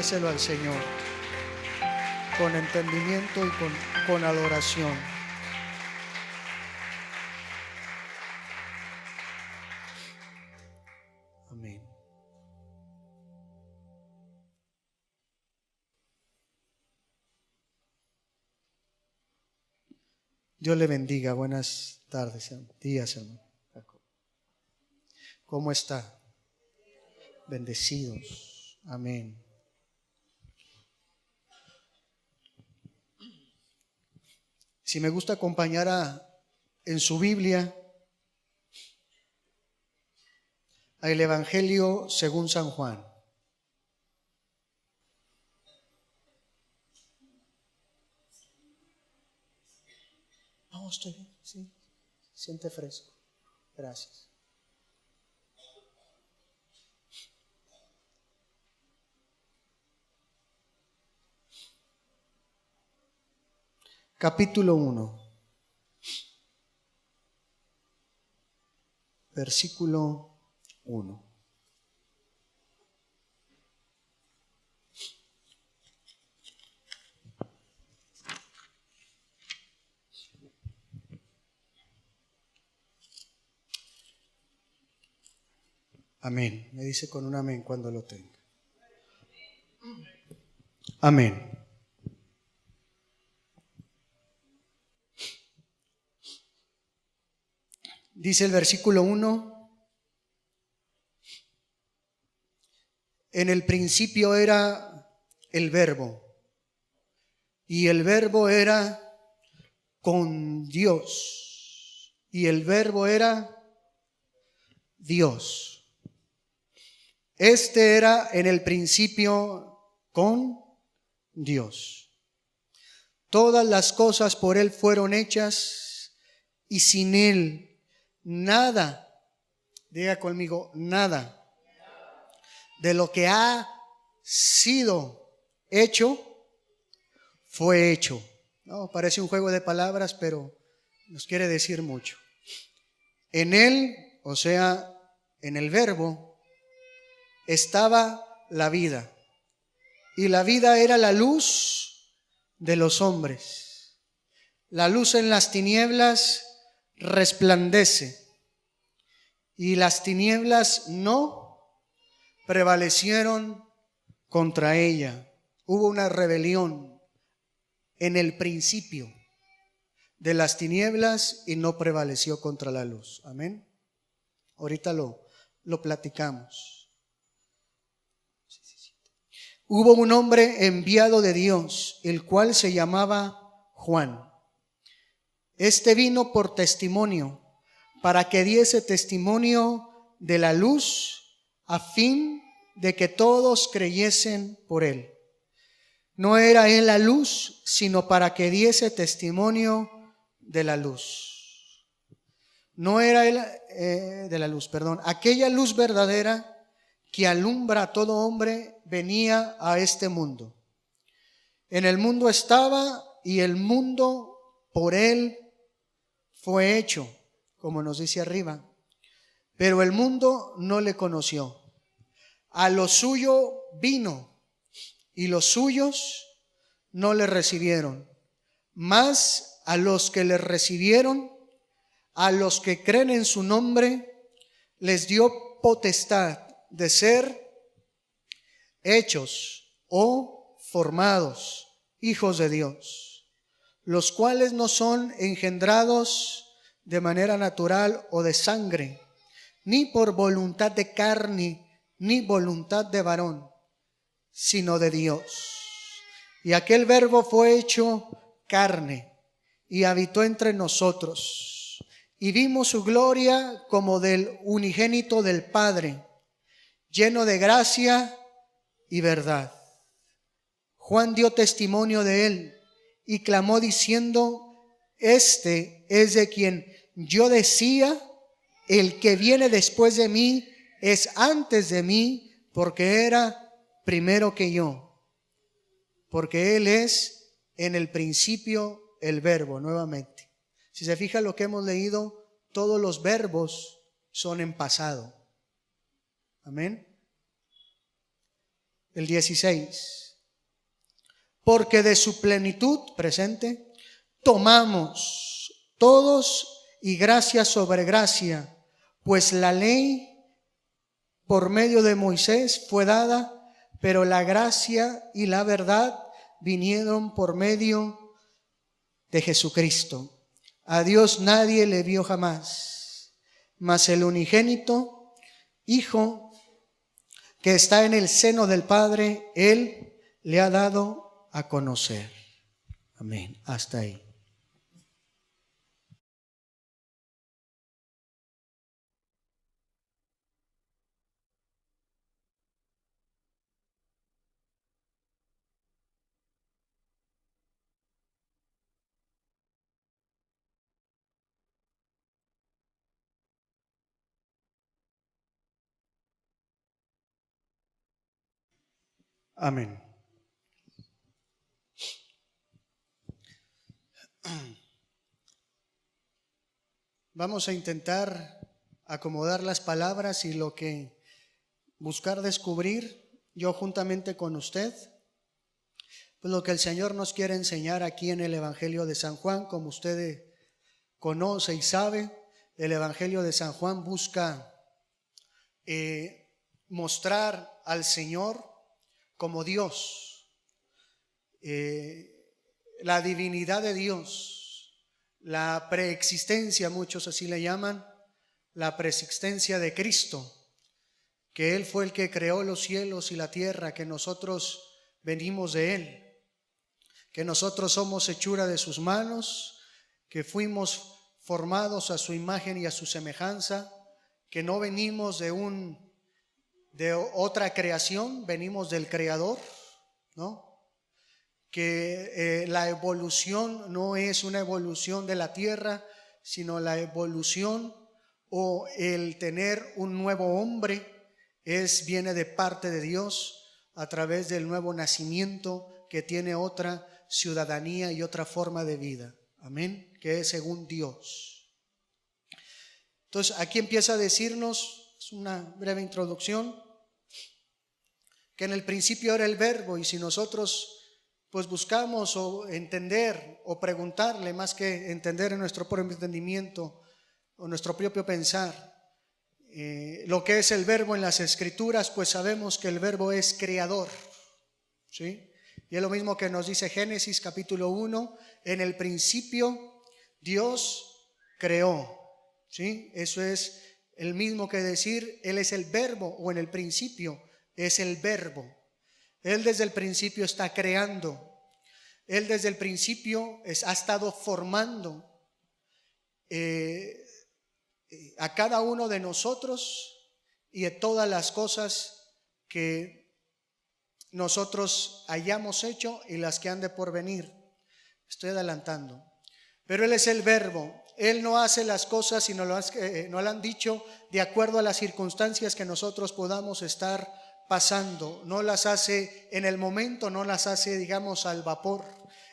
Déselo al Señor con entendimiento y con adoración. Amén. Dios le bendiga. Buenas tardes, días, hermano. ¿Cómo está? Bendecidos. Amén. Si me gusta acompañar en su Biblia al Evangelio según San Juan. No, estoy bien, sí. Siente fresco. Gracias. Capítulo 1, versículo 1. Amén. Me dice con un amén cuando lo tenga. Amén. Dice el versículo 1: en el principio era el Verbo, y el Verbo era con Dios, y el Verbo era Dios. Este era en el principio con Dios. Todas las cosas por Él fueron hechas, y sin Él nada, diga conmigo, nada de lo que ha sido hecho fue hecho. No, parece un juego de palabras, pero nos quiere decir mucho. En Él, o sea, en el Verbo, estaba la vida, y la vida era la luz de los hombres. La luz en las tinieblas resplandece, y las tinieblas no prevalecieron contra ella. Hubo una rebelión en el principio de las tinieblas y no prevaleció contra la luz. Amén. Ahorita lo platicamos. Hubo un hombre enviado de Dios, el cual se llamaba Juan. Este vino por testimonio, para que diese testimonio de la luz, a fin de que todos creyesen por él. No era él la luz, sino para que diese testimonio de la luz. No era él de la luz, perdón. Aquella luz verdadera que alumbra a todo hombre venía a este mundo. En el mundo estaba, y el mundo por él fue hecho, como nos dice arriba, pero el mundo no le conoció. A lo suyo vino, y los suyos no le recibieron. Mas a los que le recibieron, a los que creen en su nombre, les dio potestad de ser hechos o formados hijos de Dios, los cuales no son engendrados de manera natural o de sangre, ni por voluntad de carne, ni voluntad de varón, sino de Dios. Y aquel Verbo fue hecho carne y habitó entre nosotros, y vimos su gloria como del unigénito del Padre, lleno de gracia y verdad. Juan dio testimonio de él y clamó diciendo: este es de quien yo decía, el que viene después de mí es antes de mí, porque era primero que yo. Porque él es en el principio el Verbo. Nuevamente, si se fija lo que hemos leído, todos los verbos son en pasado. Amén. el 16. Porque de su plenitud, presente, tomamos todos y gracia sobre gracia, pues la ley por medio de Moisés fue dada, pero la gracia y la verdad vinieron por medio de Jesucristo. A Dios nadie le vio jamás, mas el unigénito Hijo que está en el seno del Padre, Él le ha dado a conocer. Amén. Hasta ahí. Amén. Vamos a intentar acomodar las palabras y lo que buscar descubrir yo juntamente con usted, pues lo que el Señor nos quiere enseñar aquí en el Evangelio de San Juan. Como usted conoce y sabe, el Evangelio de San Juan busca mostrar al Señor como Dios, la divinidad de Dios, la preexistencia, muchos así le llaman, la preexistencia de Cristo, que Él fue el que creó los cielos y la tierra, que nosotros venimos de Él, que nosotros somos hechura de sus manos, que fuimos formados a su imagen y a su semejanza, que no venimos de otra creación, venimos del Creador, ¿no? Que la evolución no es una evolución de la tierra, sino la evolución o el tener un nuevo hombre viene de parte de Dios a través del nuevo nacimiento, que tiene otra ciudadanía y otra forma de vida. Amén, que es según Dios. Entonces aquí empieza a decirnos, es una breve introducción, que en el principio era el Verbo, y si nosotros pues buscamos o entender o preguntarle, más que entender en nuestro propio entendimiento o nuestro propio pensar, lo que es el Verbo en las Escrituras, pues sabemos que el Verbo es creador, ¿sí? Y es lo mismo que nos dice Génesis capítulo 1, en el principio Dios creó, ¿sí? Eso es el mismo que decir Él es el Verbo, o en el principio es el Verbo. Él desde el principio está creando, Él desde el principio ha estado formando a cada uno de nosotros y de todas las cosas que nosotros hayamos hecho y las que han de porvenir. Estoy adelantando, pero Él es el Verbo. Él no hace las cosas y no lo han dicho de acuerdo a las circunstancias que nosotros podamos estar pasando. No las hace en el momento, no las hace, digamos, al vapor.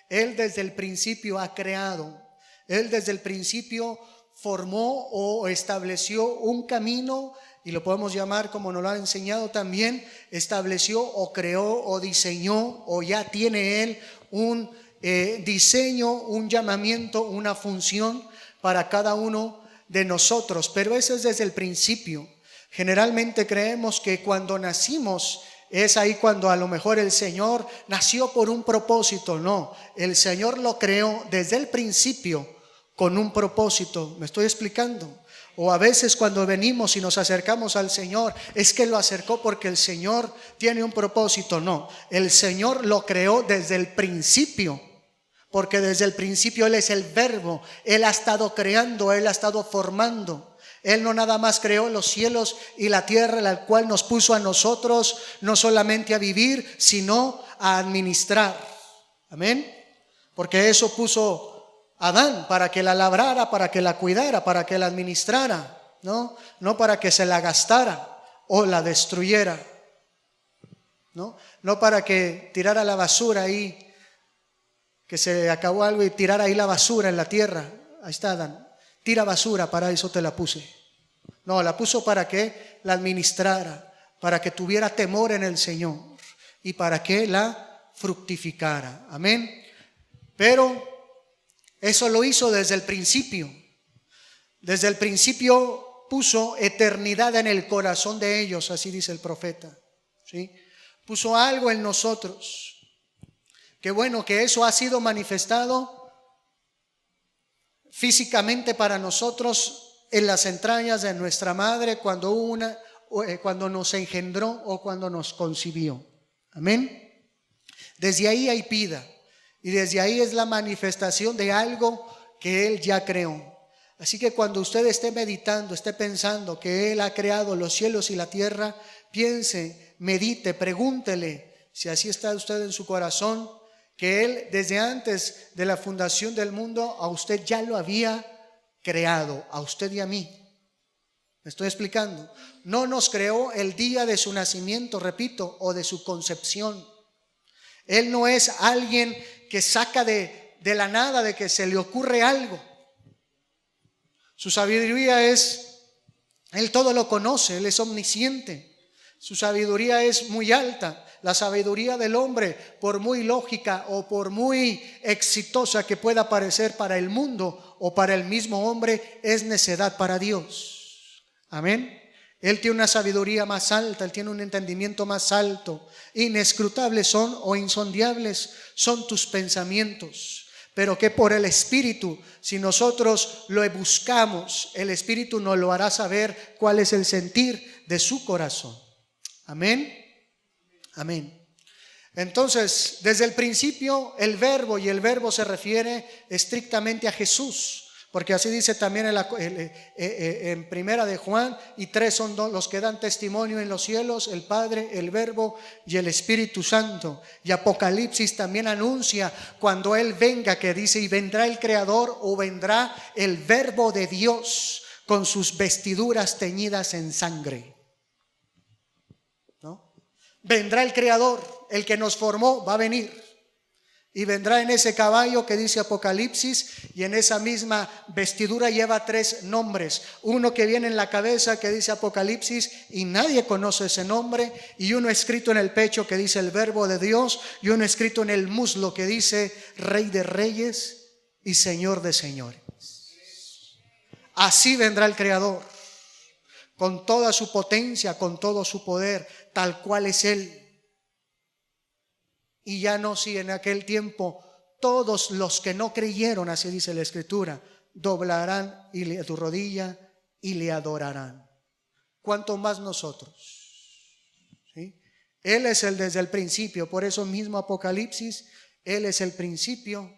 Él desde el principio ha creado. Él desde el principio formó o estableció un camino, y lo podemos llamar como nos lo ha enseñado también, estableció o creó o diseñó, o ya tiene Él un diseño, un llamamiento, una función para cada uno de nosotros. Pero eso es desde el principio. Generalmente creemos que cuando nacimos es ahí cuando a lo mejor el Señor nació por un propósito. No, el Señor lo creó desde el principio con un propósito. ¿Me estoy explicando? O a veces cuando venimos y nos acercamos al Señor, es que lo acercó porque el Señor tiene un propósito. No, el Señor lo creó desde el principio, porque desde el principio Él es el Verbo. Él ha estado creando, Él ha estado formando. Él no nada más creó los cielos y la tierra, la cual nos puso a nosotros no solamente a vivir, sino a administrar. Amén. Porque eso puso Adán, para que la labrara, para que la cuidara, para que la administrara, no para que se la gastara o la destruyera, no para que tirara la basura ahí, que se acabó algo y tirara ahí la basura en la tierra. Ahí está Adán, tira basura, para eso te la puse. No, la puso para que la administrara, para que tuviera temor en el Señor, y para que la fructificara. Amén. Pero eso lo hizo desde el principio. Desde el principio puso eternidad en el corazón de ellos, así dice el profeta, ¿sí? Puso algo en nosotros. Qué bueno que eso ha sido manifestado físicamente para nosotros en las entrañas de nuestra madre cuando nos engendró o cuando nos concibió. Amén. Desde ahí hay vida y desde ahí es la manifestación de algo que Él ya creó. Así que cuando usted esté meditando, esté pensando que Él ha creado los cielos y la tierra, piense, medite, pregúntele, si así está usted en su corazón, que Él desde antes de la fundación del mundo a usted ya lo había creado, a usted y a mí. ¿Me estoy explicando? No nos creó el día de su nacimiento, repito, o de su concepción. Él no es alguien que saca de la nada, de que se le ocurre algo. Su sabiduría es, Él todo lo conoce, Él es omnisciente. Su sabiduría es muy alta. La sabiduría del hombre, por muy lógica o por muy exitosa que pueda parecer para el mundo o para el mismo hombre, es necedad para Dios. Amén. Él tiene una sabiduría más alta, Él tiene un entendimiento más alto. Inescrutables son o insondiables son tus pensamientos. Pero que por el Espíritu, si nosotros lo buscamos, el Espíritu nos lo hará saber cuál es el sentir de su corazón. Amén. Amén. Entonces, desde el principio, el verbo, y el verbo se refiere estrictamente a Jesús, porque así dice también en Primera de Juan, y tres son los que dan testimonio en los cielos: el Padre, el Verbo y el Espíritu Santo. Y Apocalipsis también anuncia cuando Él venga, que dice: y vendrá el Creador, o vendrá el Verbo de Dios con sus vestiduras teñidas en sangre. ¿No? Vendrá el Creador, el que nos formó va a venir. Y vendrá en ese caballo que dice Apocalipsis, y en esa misma vestidura lleva tres nombres. Uno que viene en la cabeza que dice Apocalipsis y nadie conoce ese nombre, y uno escrito en el pecho que dice el Verbo de Dios, y uno escrito en el muslo que dice Rey de Reyes y Señor de Señores. Así vendrá el Creador, con toda su potencia, con todo su poder, tal cual es Él. Y ya no, si en aquel tiempo todos los que no creyeron, así dice la Escritura, doblarán tu rodilla y le adorarán. ¿Cuánto más nosotros? ¿Sí? Él es el desde el principio, por eso mismo Apocalipsis, Él es el principio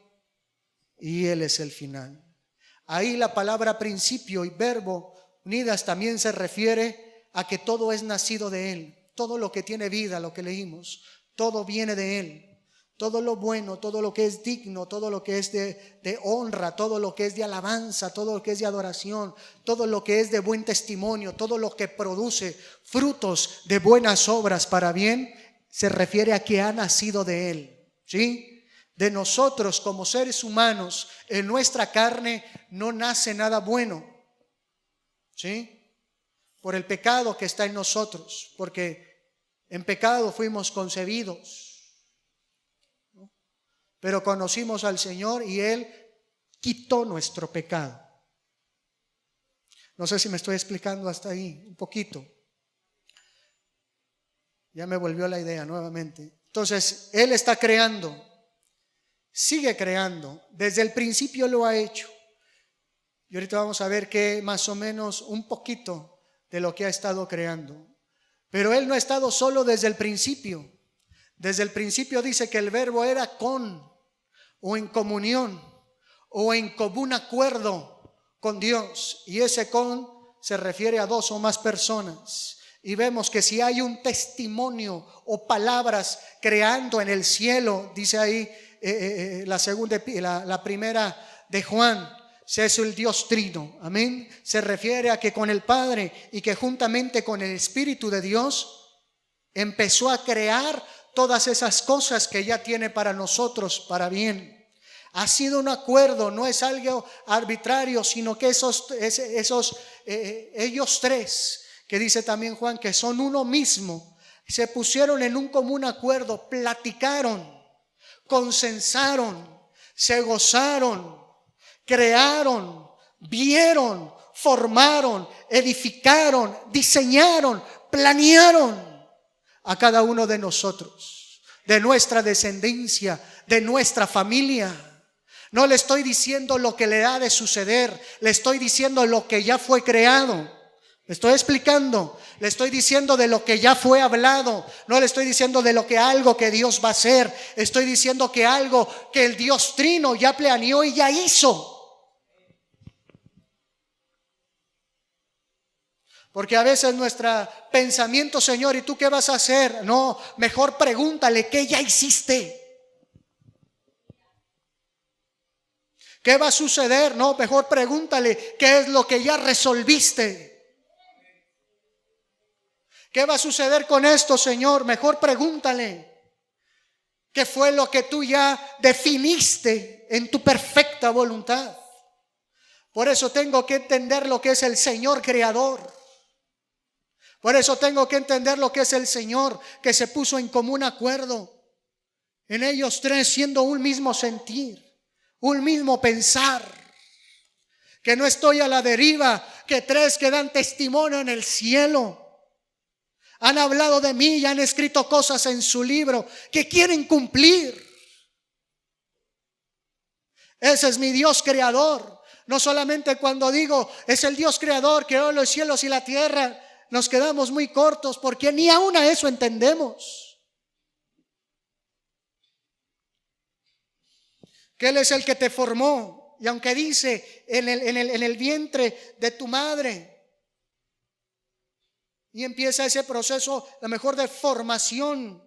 y Él es el final. Ahí la palabra principio y verbo unidas también se refiere a que todo es nacido de Él. Todo lo que tiene vida, lo que leímos, todo viene de Él. Todo lo bueno, todo lo que es digno, todo lo que es de honra, todo lo que es de alabanza, todo lo que es de adoración, todo lo que es de buen testimonio, todo lo que produce frutos de buenas obras para bien, se refiere a que ha nacido de Él. ¿Sí? De nosotros como seres humanos, en nuestra carne no nace nada bueno. ¿Sí? Por el pecado que está en nosotros, porque en pecado fuimos concebidos. Pero conocimos al Señor y Él quitó nuestro pecado. No sé si me estoy explicando hasta ahí, un poquito. Ya me volvió la idea nuevamente. Entonces, Él está creando, sigue creando, desde el principio lo ha hecho. Y ahorita vamos a ver que más o menos un poquito de lo que ha estado creando. Pero Él no ha estado solo desde el principio. Desde el principio dice que el verbo era con, o en comunión, o en común acuerdo con Dios. Y ese con se refiere a dos o más personas. Y vemos que si hay un testimonio o palabras creando en el cielo, dice ahí la primera de Juan, es el Dios trino. Amén. Se refiere a que con el Padre y que juntamente con el Espíritu de Dios empezó a crear todas esas cosas que ya tiene para nosotros, para bien. Ha sido un acuerdo, no es algo arbitrario, sino que ellos tres, que dice también Juan, que son uno mismo, se pusieron en un común acuerdo, platicaron, consensaron, se gozaron, crearon, vieron, formaron, edificaron, diseñaron, planearon a cada uno de nosotros, de nuestra descendencia, de nuestra familia. No le estoy diciendo lo que le ha de suceder, le estoy diciendo lo que ya fue creado. Le estoy explicando, le estoy diciendo de lo que ya fue hablado. No le estoy diciendo de lo que algo que Dios va a hacer. Estoy diciendo que algo que el Dios Trino ya planeó y ya hizo. Porque a veces nuestro pensamiento, Señor, ¿y tú qué vas a hacer? No, mejor pregúntale, ¿qué ya hiciste? ¿Qué va a suceder? No, mejor pregúntale, ¿qué es lo que ya resolviste? ¿Qué va a suceder con esto, Señor? Mejor pregúntale, ¿qué fue lo que tú ya definiste en tu perfecta voluntad? Por eso tengo que entender lo que es el Señor creador. Por eso tengo que entender lo que es el Señor que se puso en común acuerdo en ellos tres, siendo un mismo sentir, un mismo pensar. Que no estoy a la deriva, que tres que dan testimonio en el cielo han hablado de mí y han escrito cosas en su libro que quieren cumplir. Ese es mi Dios creador. No solamente cuando digo es el Dios creador, creó los cielos y la tierra, nos quedamos muy cortos porque ni aún a eso entendemos. Que Él es el que te formó. Y aunque dice en el vientre de tu madre, y empieza ese proceso, a lo mejor de formación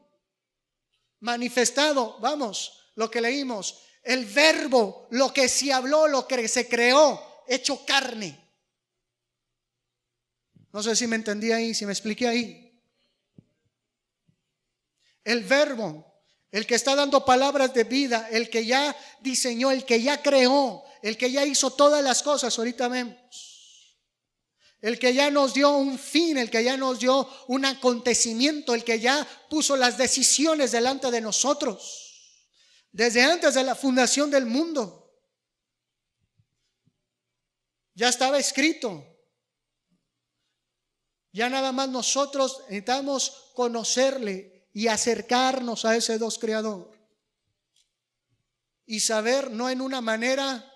manifestado. Vamos, lo que leímos, el verbo, lo que se habló, lo que se creó, hecho carne. No sé si me entendí ahí, si me expliqué ahí. El verbo, el que está dando palabras de vida, el que ya diseñó, el que ya creó, el que ya hizo todas las cosas, ahorita vemos. El que ya nos dio un fin, el que ya nos dio un acontecimiento, el que ya puso las decisiones delante de nosotros, desde antes de la fundación del mundo. Ya estaba escrito. Ya nada más nosotros necesitamos conocerle y acercarnos a ese Dios creador. Y saber, no en una manera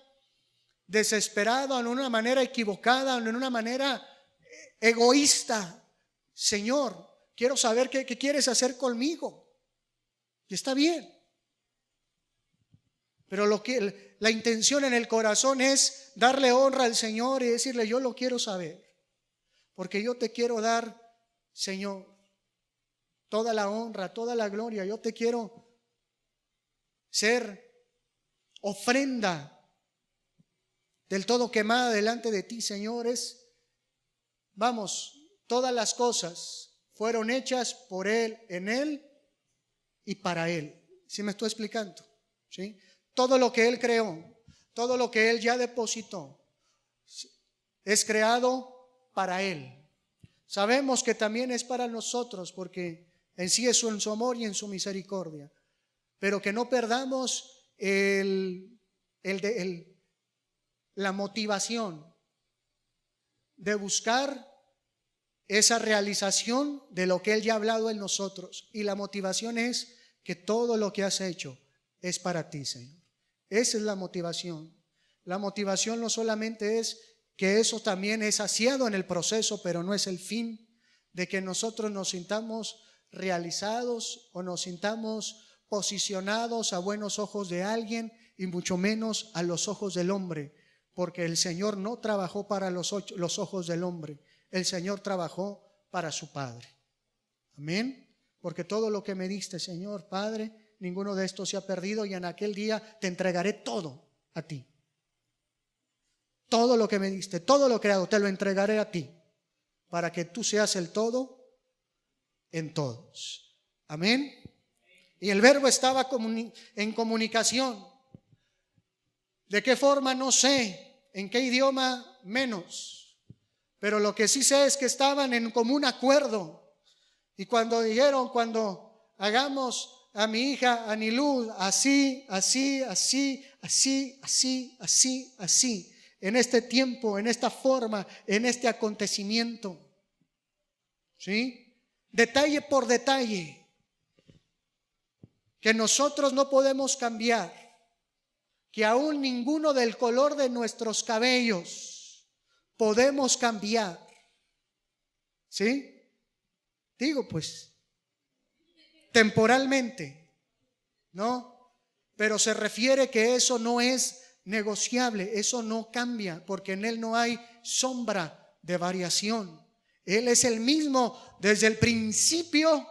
desesperada, en una manera equivocada, en una manera egoísta. Señor, quiero saber qué quieres hacer conmigo. Y está bien. Pero la intención en el corazón es darle honra al Señor y decirle, yo lo quiero saber. Porque yo te quiero dar, Señor, toda la honra, toda la gloria. Yo te quiero ser ofrenda del todo quemada delante de ti, señores. Vamos, todas las cosas fueron hechas por Él, en Él y para Él. ¿Sí me estoy explicando? ¿Sí? Todo lo que Él creó, todo lo que Él ya depositó, es creado para Él. Sabemos que también es para nosotros, porque en sí es en su amor y en su misericordia. Pero que no perdamos la motivación de buscar esa realización de lo que Él ya ha hablado en nosotros. Y la motivación es que todo lo que has hecho es para ti, Señor. Esa es la motivación. La motivación no solamente es que eso también es saciado en el proceso, pero no es el fin de que nosotros nos sintamos realizados o nos sintamos posicionados a buenos ojos de alguien y mucho menos a los ojos del hombre. Porque el Señor no trabajó para los ojos del hombre. El Señor trabajó para su Padre. Amén. Porque todo lo que me diste, Señor, Padre, ninguno de estos se ha perdido y en aquel día te entregaré todo a ti. Todo lo que me diste, todo lo creado, te lo entregaré a ti. Para que tú seas el todo en todos. Amén. Y el verbo estaba en comunicación. ¿De qué forma? No sé. ¿En qué idioma? Menos. Pero lo que sí sé es que estaban en común acuerdo. Y cuando hagamos a mi hija Anilú así, en este tiempo, en esta forma, en este acontecimiento, ¿sí? Detalle por detalle, que nosotros no podemos cambiar, que aún ninguno del color de nuestros cabellos podemos cambiar, ¿sí? Digo, pues, temporalmente, ¿no? Pero se refiere que eso no es negociable, eso no cambia, porque en Él no hay sombra de variación. Él es el mismo desde el principio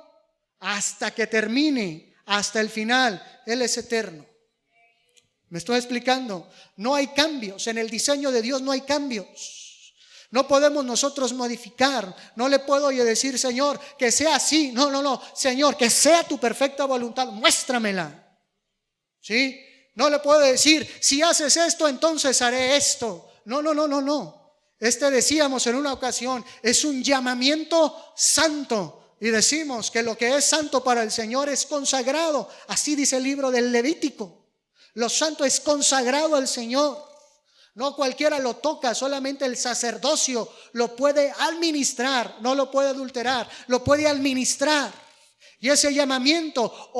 hasta que termine, hasta el final. Él es eterno. ¿Me estoy explicando? No hay cambios, en el diseño de Dios no hay cambios. No podemos nosotros modificar. No le puedo yo decir, Señor, que sea así. No, Señor, que sea tu perfecta voluntad, muéstramela. ¿Sí? No le puedo decir, si haces esto, entonces haré esto. No. Decíamos en una ocasión, es un llamamiento santo. Y decimos que lo que es santo para el Señor es consagrado. Así dice el libro del Levítico. Lo santo es consagrado al Señor. No cualquiera lo toca, solamente el sacerdocio lo puede administrar, no lo puede adulterar, lo puede administrar. Y ese llamamiento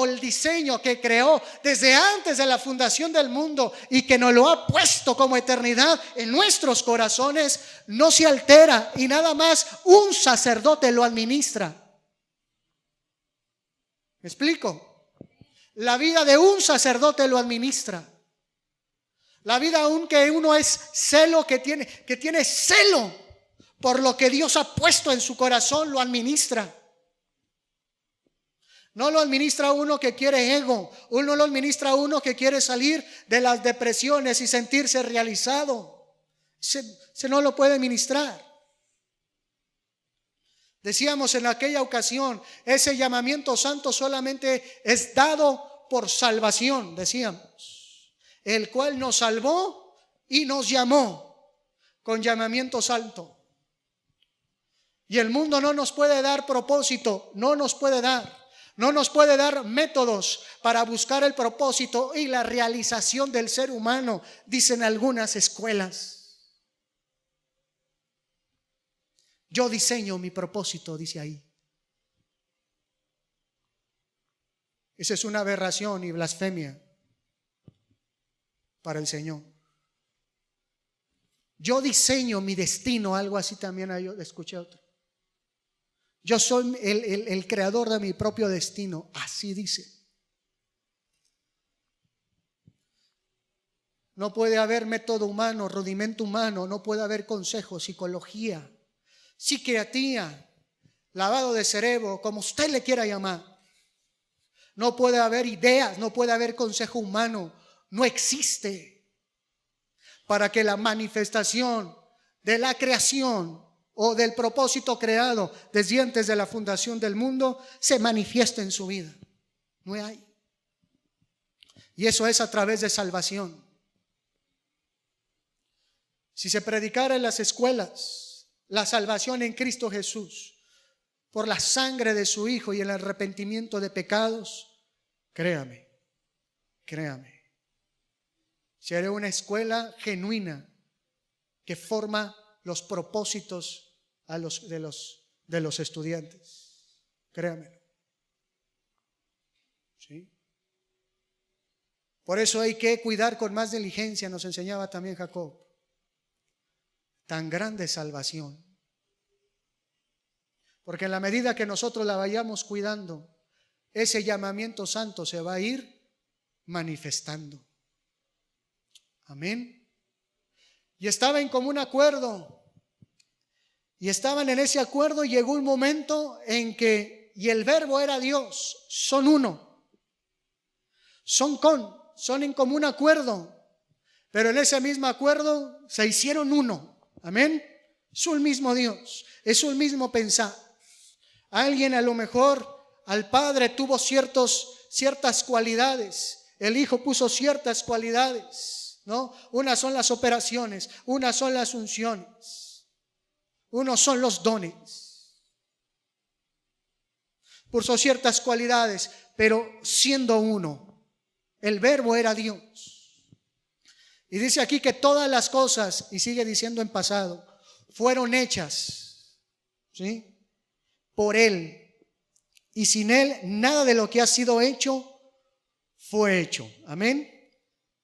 el diseño que creó desde antes de la fundación del mundo y que nos lo ha puesto como eternidad en nuestros corazones, no se altera y nada más un sacerdote lo administra. ¿Me explico? La vida de un sacerdote lo administra. La vida, aunque uno es celo, que tiene celo por lo que Dios ha puesto en su corazón, lo administra. No lo administra uno que quiere ego, uno lo administra uno que quiere salir de las depresiones y sentirse realizado. Se no lo puede administrar. Decíamos en aquella ocasión, ese llamamiento santo solamente es dado por salvación, decíamos. El cual nos salvó y nos llamó con llamamiento santo. Y el mundo no nos puede dar propósito, no nos puede dar métodos para buscar el propósito y la realización del ser humano, dicen algunas escuelas. Yo diseño mi propósito, dice ahí. Esa es una aberración y blasfemia para el Señor. Yo diseño mi destino, algo así también yo escuché otro. Yo soy el creador de mi propio destino, así dice. No puede haber método humano, rudimento humano, no puede haber consejo, psicología, psiquiatría, lavado de cerebro, como usted le quiera llamar. No puede haber ideas, no puede haber consejo humano. No existe para que la manifestación de la creación o del propósito creado desde antes de la fundación del mundo se manifieste en su vida. No hay. Y eso es a través de salvación. Si se predicara en las escuelas la salvación en Cristo Jesús por la sangre de su Hijo y el arrepentimiento de pecados, créame. Será una escuela genuina que forma los propósitos de los estudiantes. Créanme. ¿Sí? Por eso hay que cuidar con más diligencia, nos enseñaba también Jacob. Tan grande salvación. Porque en la medida que nosotros la vayamos cuidando, ese llamamiento santo se va a ir manifestando. Amén. Y estaba en común acuerdo. Y estaban en ese acuerdo y llegó un momento en que, y el verbo era Dios, son uno. Son en común acuerdo. Pero en ese mismo acuerdo se hicieron uno. Amén. Es un mismo Dios, es un mismo pensar. Alguien a lo mejor al Padre tuvo ciertas cualidades. El Hijo puso ciertas cualidades. ¿No? Unas son las operaciones, unas son las unciones, unos son los dones. por sus ciertas cualidades, pero siendo uno. El Verbo era Dios. Y dice aquí que todas las cosas, y sigue diciendo en pasado, fueron hechas, ¿sí?, por Él. Y sin Él, nada de lo que ha sido hecho fue hecho. Amén.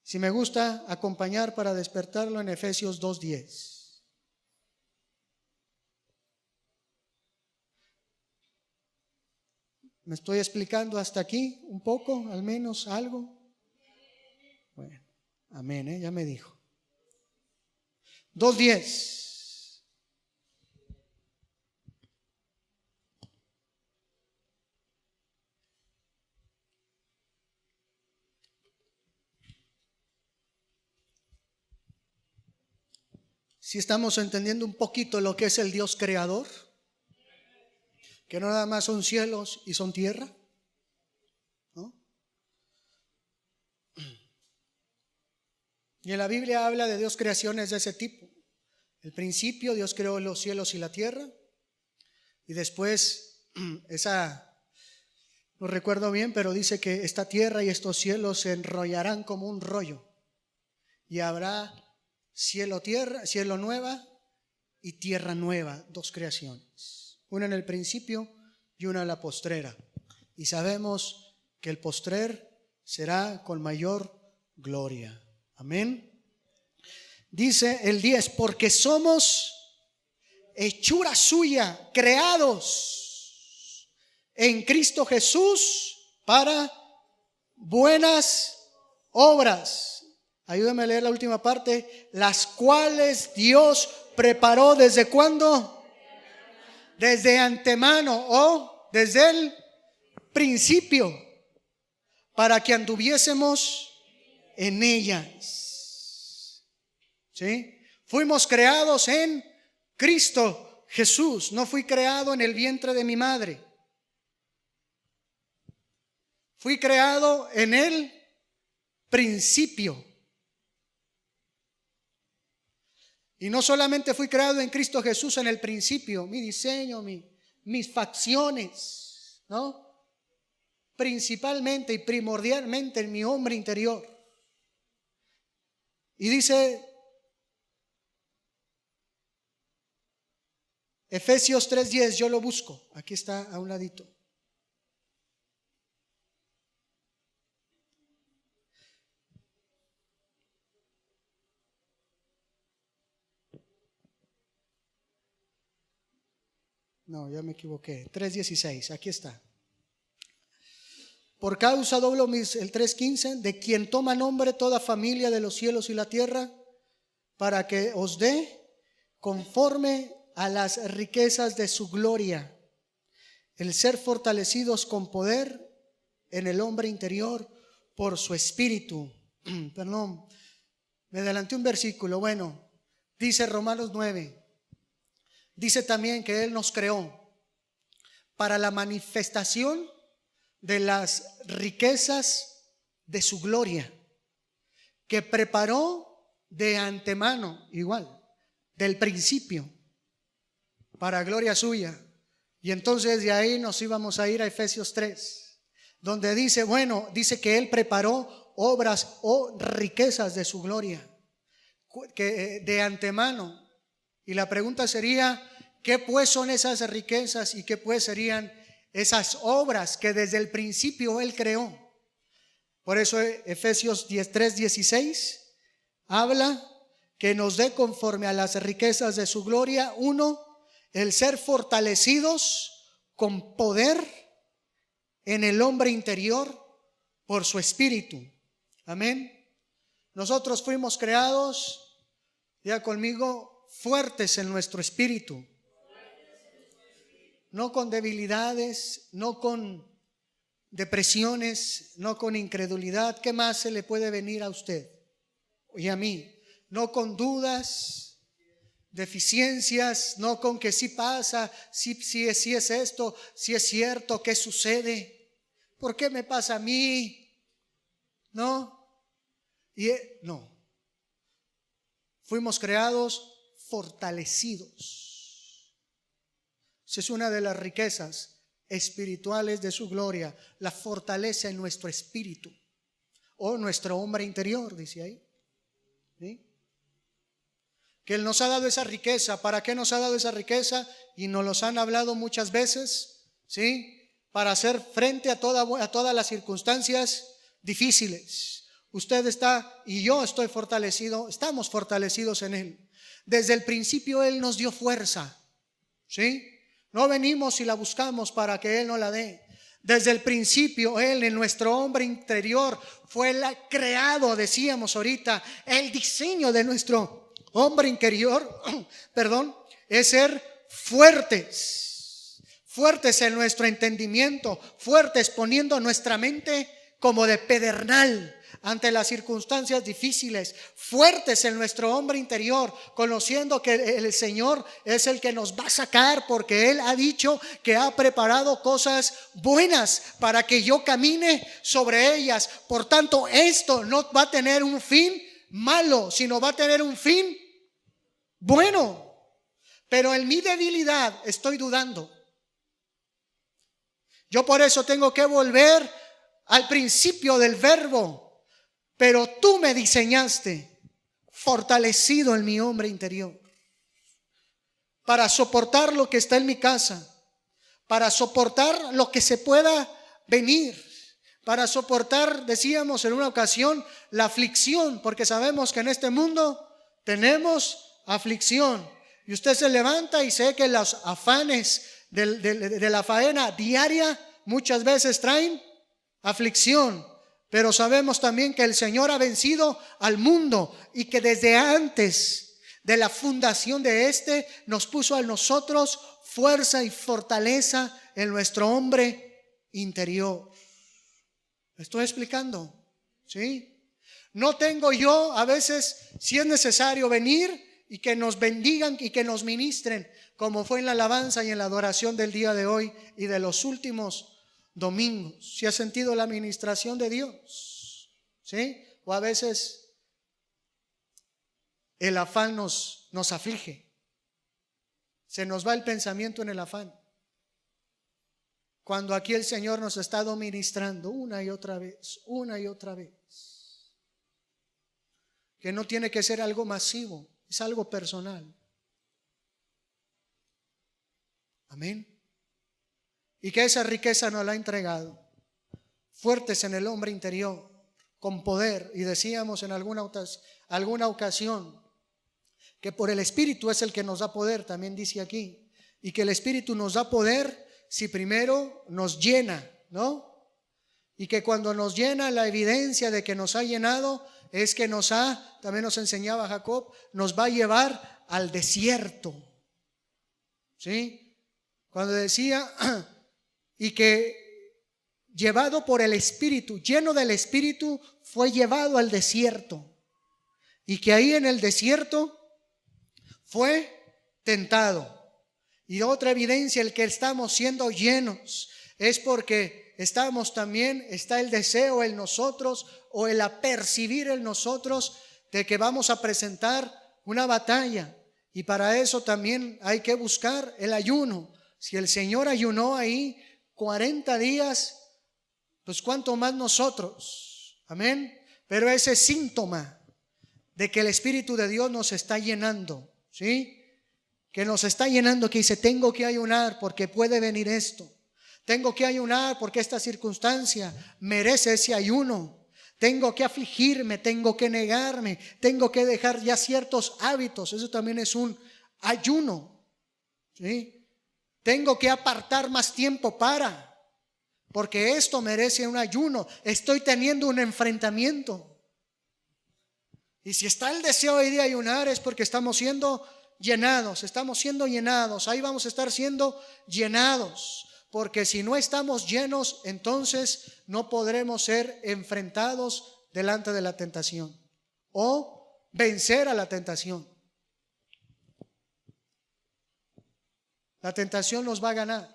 Si me gusta acompañar para despertarlo en Efesios 2:10. ¿Me estoy explicando hasta aquí un poco, al menos algo? Bueno, amén, ya me dijo. 2:10. Si estamos entendiendo un poquito lo que es el Dios creador, que no nada más son cielos y son tierra, ¿no? Y en la Biblia habla de Dios creaciones de ese tipo. El principio, Dios creó los cielos y la tierra, y después no recuerdo bien, pero dice que esta tierra y estos cielos se enrollarán como un rollo, y habrá cielo nueva y tierra nueva, dos creaciones, una en el principio y una en la postrera, y sabemos que el postrer será con mayor gloria. Amén. Dice el 10, porque somos hechura suya, creados en Cristo Jesús para buenas obras. Ayúdame a leer la última parte. Las cuales Dios preparó ¿desde cuándo? Desde antemano o desde el principio, para que anduviésemos en ellas. ¿Sí? Fuimos creados en Cristo Jesús. No fui creado en el vientre de mi madre. Fui creado en el principio. Y no solamente fui creado en Cristo Jesús en el principio, mi diseño, mis facciones, ¿no? Principalmente y primordialmente en mi hombre interior. Y dice Efesios 3:10, yo lo busco, aquí está a un ladito. No, ya me equivoqué. 3:16, aquí está. Por causa doblo el 3:15, de quien toma nombre toda familia de los cielos y la tierra, para que os dé conforme a las riquezas de su gloria, el ser fortalecidos con poder en el hombre interior por su espíritu. Perdón, me adelanté un versículo. Bueno, dice Romanos 9. Dice también que Él nos creó para la manifestación de las riquezas de su gloria, que preparó de antemano, igual, del principio, para gloria suya. Y entonces de ahí nos íbamos a ir a Efesios 3, donde dice, bueno, dice que Él preparó obras o riquezas de su gloria, que de antemano. Y la pregunta sería, ¿qué pues son esas riquezas y qué pues serían esas obras que desde el principio Él creó? Por eso Efesios 3:16 habla que nos dé conforme a las riquezas de su gloria, uno, el ser fortalecidos con poder en el hombre interior por su espíritu. Amén. Nosotros fuimos creados, ya conmigo, fuertes en nuestro espíritu, no con debilidades, no con depresiones, no con incredulidad. ¿Qué más se le puede venir a usted y a mí? No con dudas, deficiencias, no con que sí pasa, sí es esto, sí es cierto, ¿qué sucede? ¿Por qué me pasa a mí? No, no. Fuimos creados fortalecidos. Esa es una de las riquezas, espirituales de su gloria, la fortaleza en nuestro espíritu o nuestro hombre interior, dice ahí. ¿Sí? Que Él nos ha dado esa riqueza. ¿Para qué nos ha dado esa riqueza? Y nos los han hablado muchas veces, ¿sí? Para hacer frente a todas las circunstancias difíciles. Usted está y yo estoy fortalecido, estamos fortalecidos en Él. Desde el principio Él nos dio fuerza, ¿sí? No venimos y la buscamos para que Él nos la dé. Desde el principio Él en nuestro hombre interior fue creado, decíamos ahorita, el diseño de nuestro hombre interior, perdón, es ser fuertes en nuestro entendimiento, fuertes poniendo nuestra mente como de pedernal ante las circunstancias difíciles, fuertes en nuestro hombre interior, conociendo que el Señor es el que nos va a sacar, porque Él ha dicho que ha preparado cosas buenas para que yo camine sobre ellas. Por tanto, esto no va a tener un fin malo, sino va a tener un fin bueno. Pero en mi debilidad estoy dudando. Yo por eso tengo que volver al principio del verbo. Pero tú me diseñaste fortalecido en mi hombre interior para soportar lo que está en mi casa, para soportar lo que se pueda venir, para soportar, decíamos en una ocasión, la aflicción, porque sabemos que en este mundo tenemos aflicción. Y usted se levanta y sé que los afanes de la faena diaria muchas veces traen aflicción. Pero sabemos también que el Señor ha vencido al mundo y que desde antes de la fundación de este nos puso a nosotros fuerza y fortaleza en nuestro hombre interior. ¿Me estoy explicando? ¿Sí? No tengo yo a veces, si es necesario, venir y que nos bendigan y que nos ministren, como fue en la alabanza y en la adoración del día de hoy y de los últimos domingos. Si ha sentido la administración de Dios, ¿sí? O a veces el afán nos aflige. Se nos va el pensamiento en el afán. Cuando aquí el Señor nos ha estado ministrando una y otra vez, que no tiene que ser algo masivo, es algo personal. Amén. Y que esa riqueza nos la ha entregado, fuertes en el hombre interior, con poder. Y decíamos en alguna ocasión que por el Espíritu es el que nos da poder, también dice aquí. Y que el Espíritu nos da poder si primero nos llena, ¿no? Y que cuando nos llena, la evidencia de que nos ha llenado es que también nos enseñaba Jacob, nos va a llevar al desierto, ¿sí? Cuando decía y que llevado por el Espíritu, lleno del Espíritu, fue llevado al desierto. Y que ahí en el desierto fue tentado. Y otra evidencia, el que estamos siendo llenos, es porque está el deseo en nosotros o el apercibir en nosotros de que vamos a presentar una batalla. Y para eso también hay que buscar el ayuno. Si el Señor ayunó ahí 40 días, pues cuánto más nosotros. Amén. Pero ese síntoma de que el Espíritu de Dios nos está llenando, ¿sí? Que nos está llenando, que dice, tengo que ayunar porque puede venir esto. Tengo que ayunar porque esta circunstancia merece ese ayuno. Tengo que afligirme, tengo que negarme, tengo que dejar ya ciertos hábitos. Eso también es un ayuno, ¿sí? Tengo que apartar más tiempo porque esto merece un ayuno. Estoy teniendo un enfrentamiento. Y si está el deseo hoy de ayunar es porque estamos siendo llenados. Ahí vamos a estar siendo llenados. Porque si no estamos llenos, entonces no podremos ser enfrentados delante de la tentación o vencer a la tentación. La tentación nos va a ganar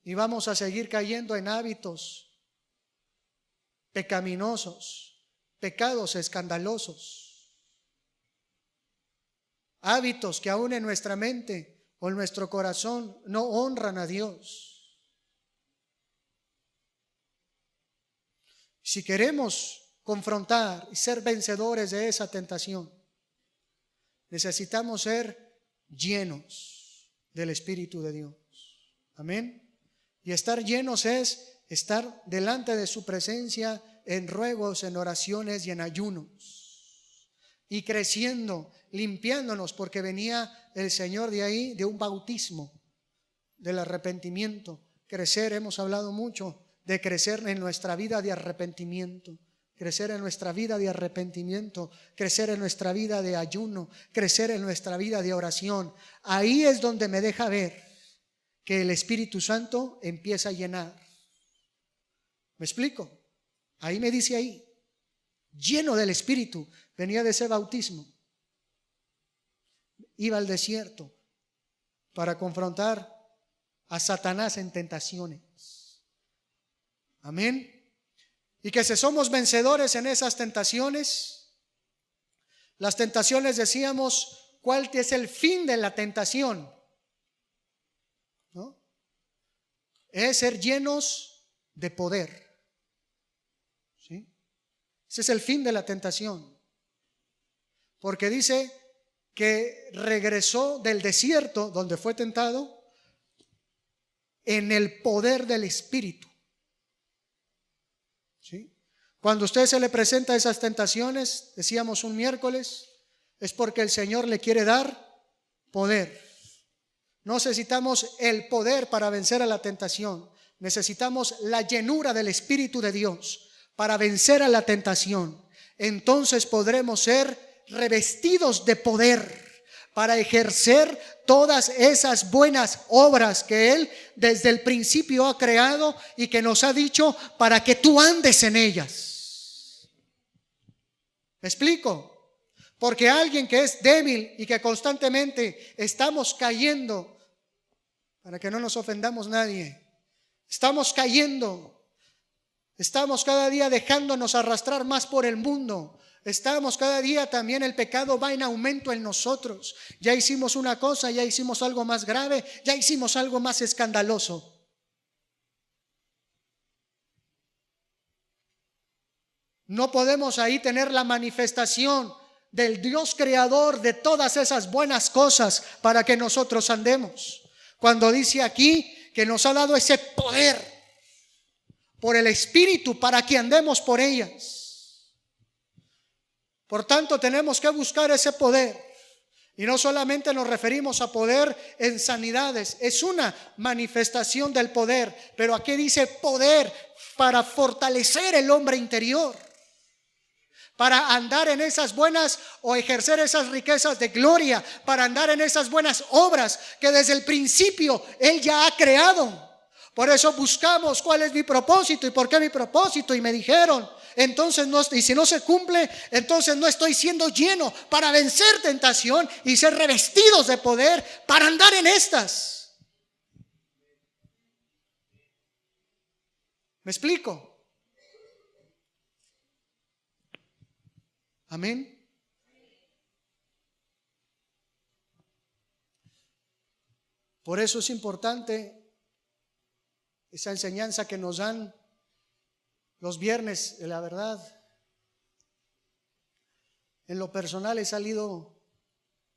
y vamos a seguir cayendo en hábitos pecaminosos, pecados escandalosos, hábitos que aún en nuestra mente o en nuestro corazón no honran a Dios. Si queremos confrontar y ser vencedores de esa tentación, necesitamos ser llenos del Espíritu de Dios. Amén. Y estar llenos es estar delante de su presencia en ruegos, en oraciones y en ayunos, y creciendo, limpiándonos, porque venía el Señor de ahí, de un bautismo, del arrepentimiento. Crecer, hemos hablado mucho de crecer en nuestra vida de arrepentimiento, crecer en nuestra vida de arrepentimiento, crecer en nuestra vida de ayuno, crecer en nuestra vida de oración. Ahí es donde me deja ver que el Espíritu Santo empieza a llenar. ¿Me explico? Ahí me dice ahí, lleno del Espíritu, venía de ese bautismo. Iba al desierto para confrontar a Satanás en tentaciones. Amén. Y que si somos vencedores en esas tentaciones, las tentaciones decíamos, ¿cuál es el fin de la tentación? ¿No? Es ser llenos de poder. ¿Sí? Ese es el fin de la tentación. Porque dice que regresó del desierto donde fue tentado en el poder del Espíritu. ¿Sí? Cuando a usted se le presenta esas tentaciones, decíamos un miércoles, es porque el Señor le quiere dar poder. No necesitamos el poder para vencer a la tentación, necesitamos la llenura del Espíritu de Dios para vencer a la tentación. Entonces podremos ser revestidos de poder para ejercer todas esas buenas obras que Él desde el principio ha creado y que nos ha dicho para que tú andes en ellas. ¿Me explico? Porque alguien que es débil y que constantemente estamos cayendo, para que no nos ofendamos nadie, estamos cayendo, estamos cada día dejándonos arrastrar más por el mundo. Estamos cada día también, el pecado va en aumento en nosotros. Ya hicimos una cosa, ya hicimos algo más grave, ya hicimos algo más escandaloso. No podemos ahí tener la manifestación del Dios creador de todas esas buenas cosas para que nosotros andemos. Cuando dice aquí que nos ha dado ese poder por el Espíritu para que andemos por ellas. Por tanto, tenemos que buscar ese poder. Y no solamente nos referimos a poder en sanidades, es una manifestación del poder. Pero aquí dice poder para fortalecer el hombre interior, para andar en esas buenas o ejercer esas riquezas de gloria, para andar en esas buenas obras que desde el principio Él ya ha creado. Por eso buscamos cuál es mi propósito y por qué mi propósito. Y me dijeron, entonces no, y si no se cumple, entonces no estoy siendo lleno para vencer tentación y ser revestidos de poder para andar en estas. ¿Me explico? Amén. Por eso es importante esa enseñanza que nos dan los viernes de la verdad. En lo personal he salido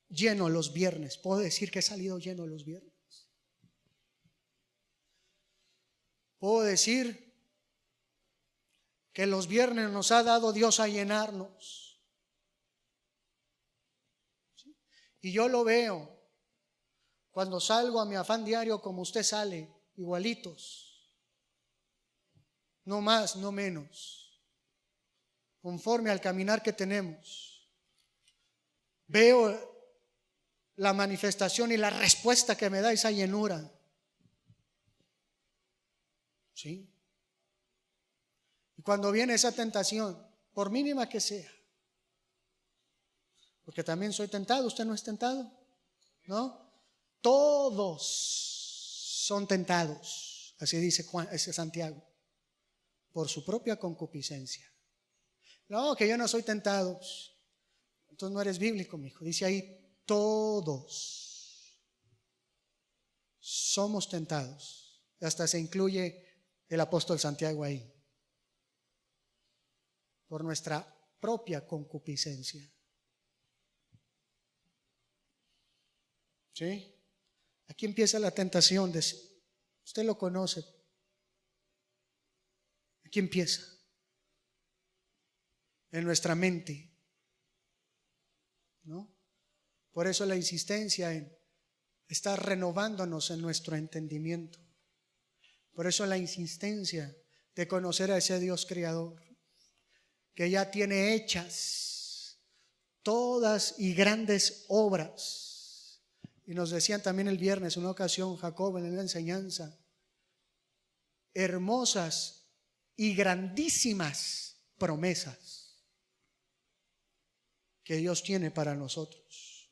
lleno los viernes. Puedo decir que he salido lleno los viernes. Puedo decir que los viernes nos ha dado Dios a llenarnos. ¿Sí? Y yo lo veo cuando salgo a mi afán diario como usted sale, igualitos. No más, no menos. Conforme al caminar que tenemos, veo la manifestación y la respuesta que me da esa llenura. ¿Sí? Y cuando viene esa tentación, por mínima que sea, porque también soy tentado, ¿usted no es tentado? ¿No? Todos son tentados, así dice Juan, ese Santiago, por su propia concupiscencia. No, que yo no soy tentado. Entonces no eres bíblico, mi hijo. Dice ahí todos. somos tentados. Hasta se incluye el apóstol Santiago ahí. Por nuestra propia concupiscencia. ¿Sí? Aquí empieza la tentación. Usted lo conoce. Aquí empieza. En nuestra mente. ¿No? Por eso la insistencia en estar renovándonos en nuestro entendimiento. Por eso la insistencia de conocer a ese Dios creador, que ya tiene hechas todas y grandes obras. Y nos decían también el viernes, en una ocasión, Jacob en la enseñanza, hermosas y grandísimas promesas que Dios tiene para nosotros,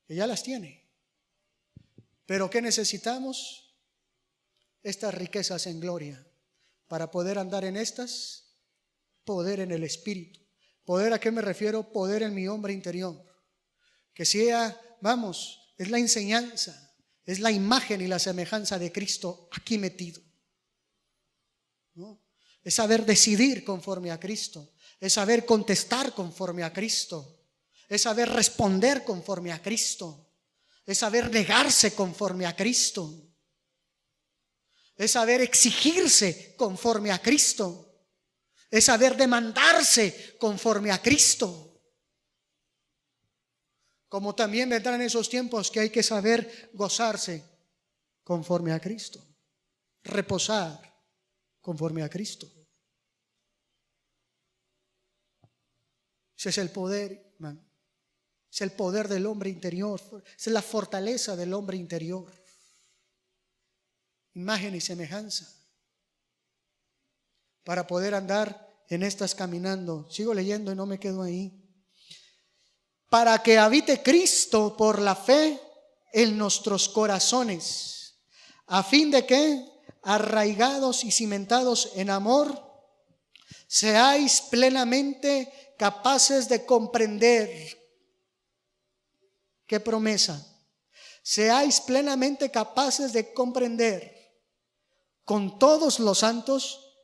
que ya las tiene. Pero ¿qué necesitamos? Estas riquezas en gloria. Para poder andar en estas, poder en el Espíritu. ¿Poder a qué me refiero? Poder en mi hombre interior. Que sea, vamos, es la enseñanza, es la imagen y la semejanza de Cristo aquí metido, ¿no? Es saber decidir conforme a Cristo, es saber contestar conforme a Cristo, es saber responder conforme a Cristo, es saber negarse conforme a Cristo, es saber exigirse conforme a Cristo, es saber demandarse conforme a Cristo. Como también vendrán esos tiempos que hay que saber gozarse conforme a Cristo, reposar conforme a Cristo. Ese es el poder, hermano. Es el poder del hombre interior, es la fortaleza del hombre interior. Imagen y semejanza. Para poder andar en estas caminando. Sigo leyendo y no me quedo ahí. Para que habite Cristo por la fe en nuestros corazones, a fin de que, arraigados y cimentados en amor, seáis plenamente capaces de comprender. ¿Qué promesa? Seáis plenamente capaces de comprender con todos los santos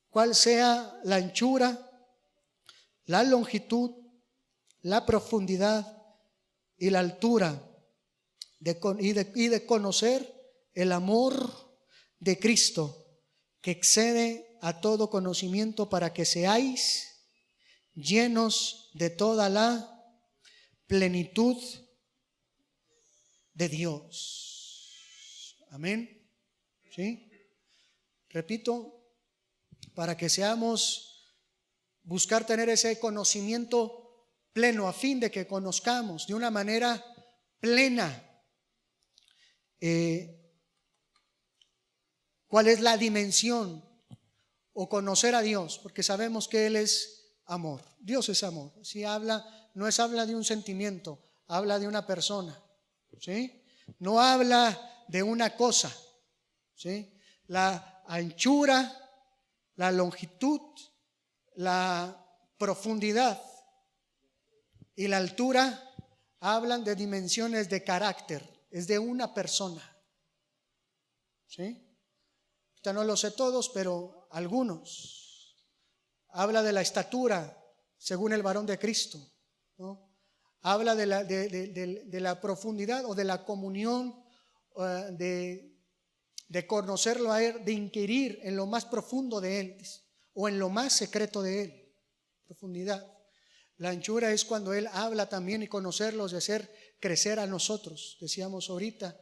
cuál sea la anchura, la longitud, la profundidad y la altura y de conocer el amor de Cristo, que excede a todo conocimiento, para que seáis llenos de toda la plenitud de Dios. Amén. ¿Sí? Repito, para que buscar tener ese conocimiento pleno, a fin de que conozcamos de una manera plena cuál es la dimensión, o conocer a Dios, porque sabemos que Él es amor. Dios es amor. Si habla, no habla de un sentimiento, habla de una persona, ¿sí? No habla de una cosa, ¿sí? La anchura, la longitud, la profundidad y la altura hablan de dimensiones de carácter, es de una persona. ¿Sí? Ahorita no lo sé todos, pero algunos. Habla de la estatura según el varón de Cristo, ¿no? Habla de la profundidad o de la comunión, de conocerlo a Él, de inquirir en lo más profundo de Él o en lo más secreto de Él. Profundidad. La anchura es cuando Él habla también, y conocerlos de hacer crecer a nosotros. Decíamos ahorita,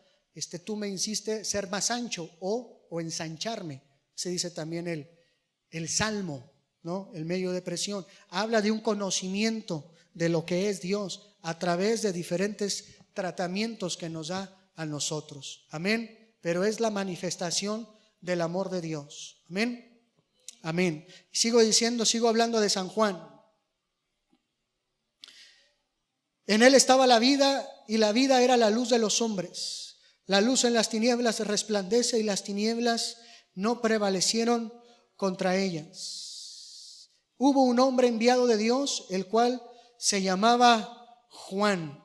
tú me hiciste ser más ancho o ensancharme. Se dice también el salmo, ¿no? El medio de presión. Habla de un conocimiento de lo que es Dios a través de diferentes tratamientos que nos da a nosotros. Amén. Pero es la manifestación del amor de Dios. Amén. Amén. Sigo hablando de San Juan. En Él estaba la vida, y la vida era la luz de los hombres. La luz en las tinieblas resplandece, y las tinieblas no prevalecieron contra ellas. Hubo un hombre enviado de Dios, el cual se llamaba Juan.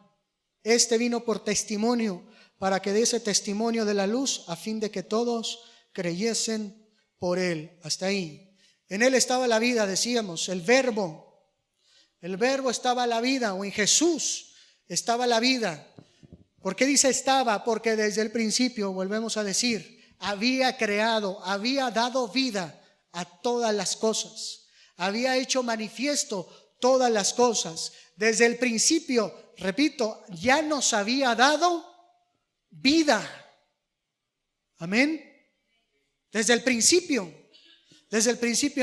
Este vino por testimonio para que diese testimonio de la luz, a fin de que todos creyesen por él. Hasta ahí. En él estaba la vida, decíamos, el verbo. El verbo estaba la vida, o en Jesús estaba la vida. ¿Por qué dice estaba? Porque desde el principio, volvemos a decir, había creado, había dado vida a todas las cosas. Había hecho manifiesto todas las cosas. Desde el principio, repito, ya nos había dado vida. Amén. Desde el principio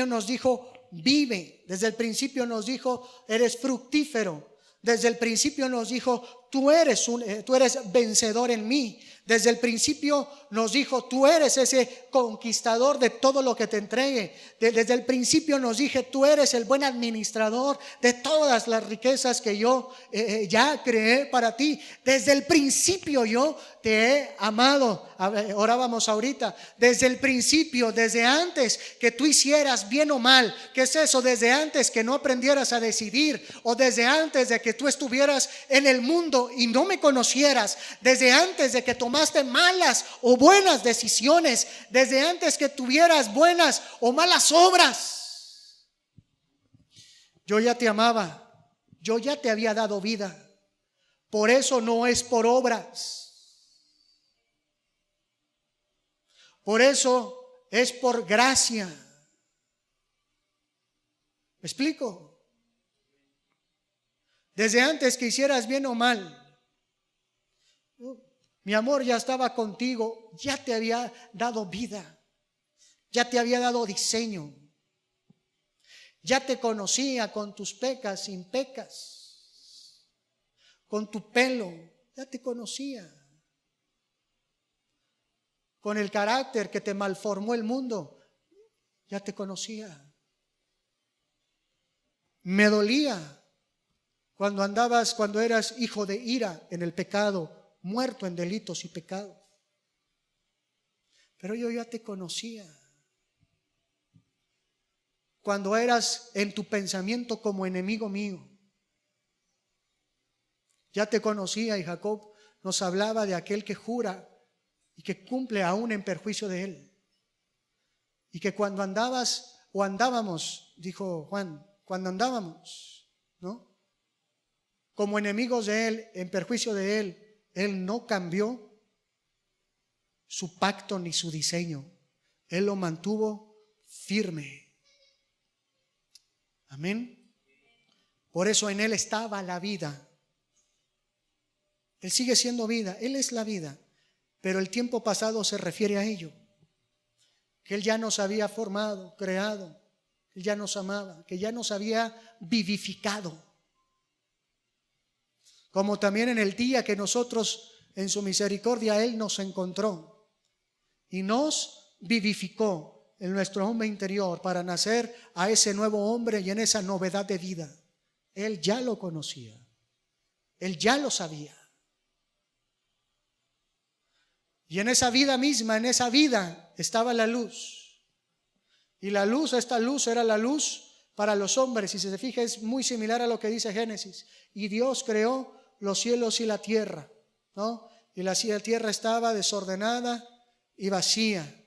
nos dijo, vive. Desde el principio nos dijo, eres fructífero. Desde el principio nos dijo, tú eres vencedor en mí. Desde el principio nos dijo, tú eres ese conquistador de todo lo que te entregue. Desde el principio nos dije, tú eres el buen administrador de todas las riquezas que yo ya creé para ti. Desde el principio yo te he amado. Orábamos ahorita. Desde el principio, desde antes que tú hicieras bien o mal. ¿Qué es eso? Desde antes que no aprendieras a decidir, o desde antes de que tú estuvieras en el mundo y no me conocieras, desde antes de que tomaste malas o buenas decisiones, desde antes que tuvieras buenas o malas obras, yo ya te amaba, yo ya te había dado vida. Por eso no es por obras, por eso es por gracia. ¿Me explico? Desde antes que hicieras bien o mal, mi amor ya estaba contigo, ya te había dado vida, ya te había dado diseño, ya te conocía con tus pecas, sin pecas, con tu pelo, ya te conocía, con el carácter que te malformó el mundo, ya te conocía. Me dolía cuando eras hijo de ira en el pecado, muerto en delitos y pecados. Pero yo ya te conocía. Cuando eras en tu pensamiento como enemigo mío, ya te conocía. Y Jacob nos hablaba de aquel que jura y que cumple aún en perjuicio de él. Y que cuando andabas o andábamos, dijo Juan, cuando andábamos, ¿no?, como enemigos de él, en perjuicio de él, él no cambió su pacto ni su diseño. Él lo mantuvo firme. Amén. Por eso en él estaba la vida. Él sigue siendo vida, él es la vida. Pero el tiempo pasado se refiere a ello. Que él ya nos había formado, creado, él ya nos amaba, que ya nos había vivificado. Como también en el día que nosotros en su misericordia él nos encontró y nos vivificó en nuestro hombre interior para nacer a ese nuevo hombre y en esa novedad de vida. Él ya lo conocía, él ya lo sabía. Y en esa vida misma, en esa vida estaba la luz. Y la luz, esta luz era la luz para los hombres. Si se fija, es muy similar a lo que dice Génesis. Y Dios creó los cielos y la tierra, ¿no? Y la tierra estaba desordenada y vacía.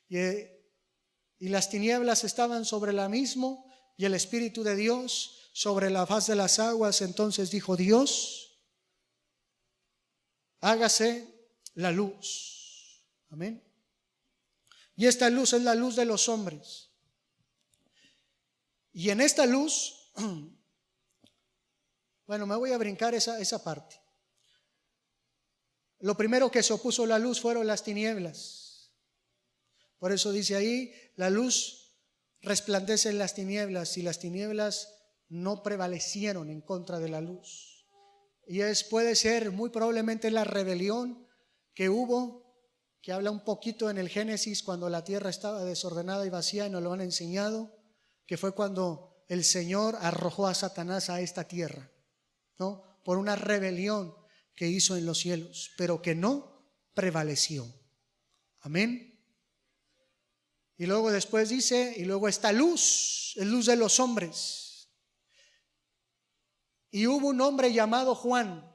Y las tinieblas estaban sobre el abismo y el Espíritu de Dios sobre la faz de las aguas. Entonces dijo Dios, hágase la luz. Amén. Y esta luz es la luz de los hombres. Y en esta luz, bueno, me voy a brincar esa parte. Lo primero que se opuso a la luz fueron las tinieblas. Por eso dice ahí, la luz resplandece en las tinieblas y las tinieblas no prevalecieron en contra de la luz. Y puede ser muy probablemente la rebelión que hubo, que habla un poquito en el Génesis cuando la tierra estaba desordenada y vacía, y nos lo han enseñado, que fue cuando el Señor arrojó a Satanás a esta tierra, ¿no?, por una rebelión que hizo en los cielos, pero que no prevaleció. Amén. Y luego después dice, y luego esta luz, es luz de los hombres. Y hubo un hombre llamado Juan,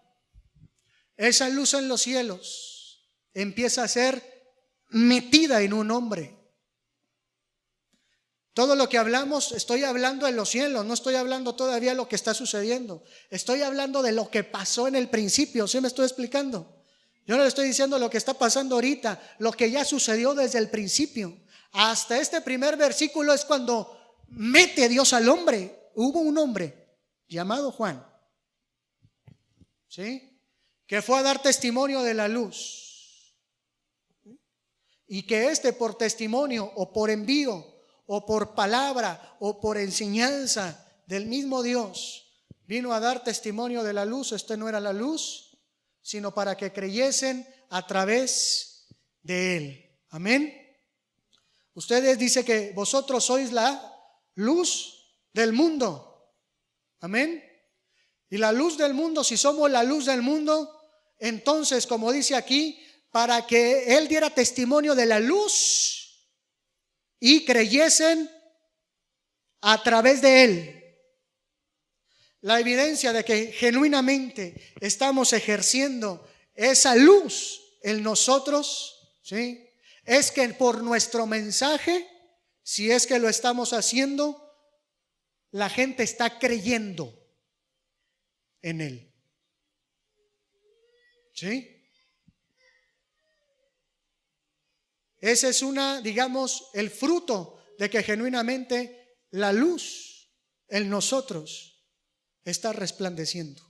esa luz en los cielos empieza a ser metida en un hombre. Todo lo que hablamos, estoy hablando en los cielos, no estoy hablando todavía de lo que está sucediendo. Estoy hablando de lo que pasó en el principio, ¿sí me estoy explicando? Yo no le estoy diciendo lo que está pasando ahorita, lo que ya sucedió desde el principio. Hasta este primer versículo es cuando mete Dios al hombre. Hubo un hombre llamado Juan, ¿sí?, que fue a dar testimonio de la luz. Y que por testimonio o por envío o por palabra o por enseñanza del mismo Dios vino a dar testimonio de la luz. No era la luz, sino para que creyesen a través de él. Amén. Ustedes dicen que vosotros sois la luz del mundo. Amén. Y la luz del mundo, si somos la luz del mundo, entonces, como dice aquí, para que él diera testimonio de la luz y creyesen a través de él. La evidencia de que genuinamente estamos ejerciendo esa luz en nosotros, ¿sí?, es que por nuestro mensaje, si es que lo estamos haciendo, la gente está creyendo en él. ¿Sí? Ese es digamos, el fruto de que genuinamente la luz en nosotros está resplandeciendo,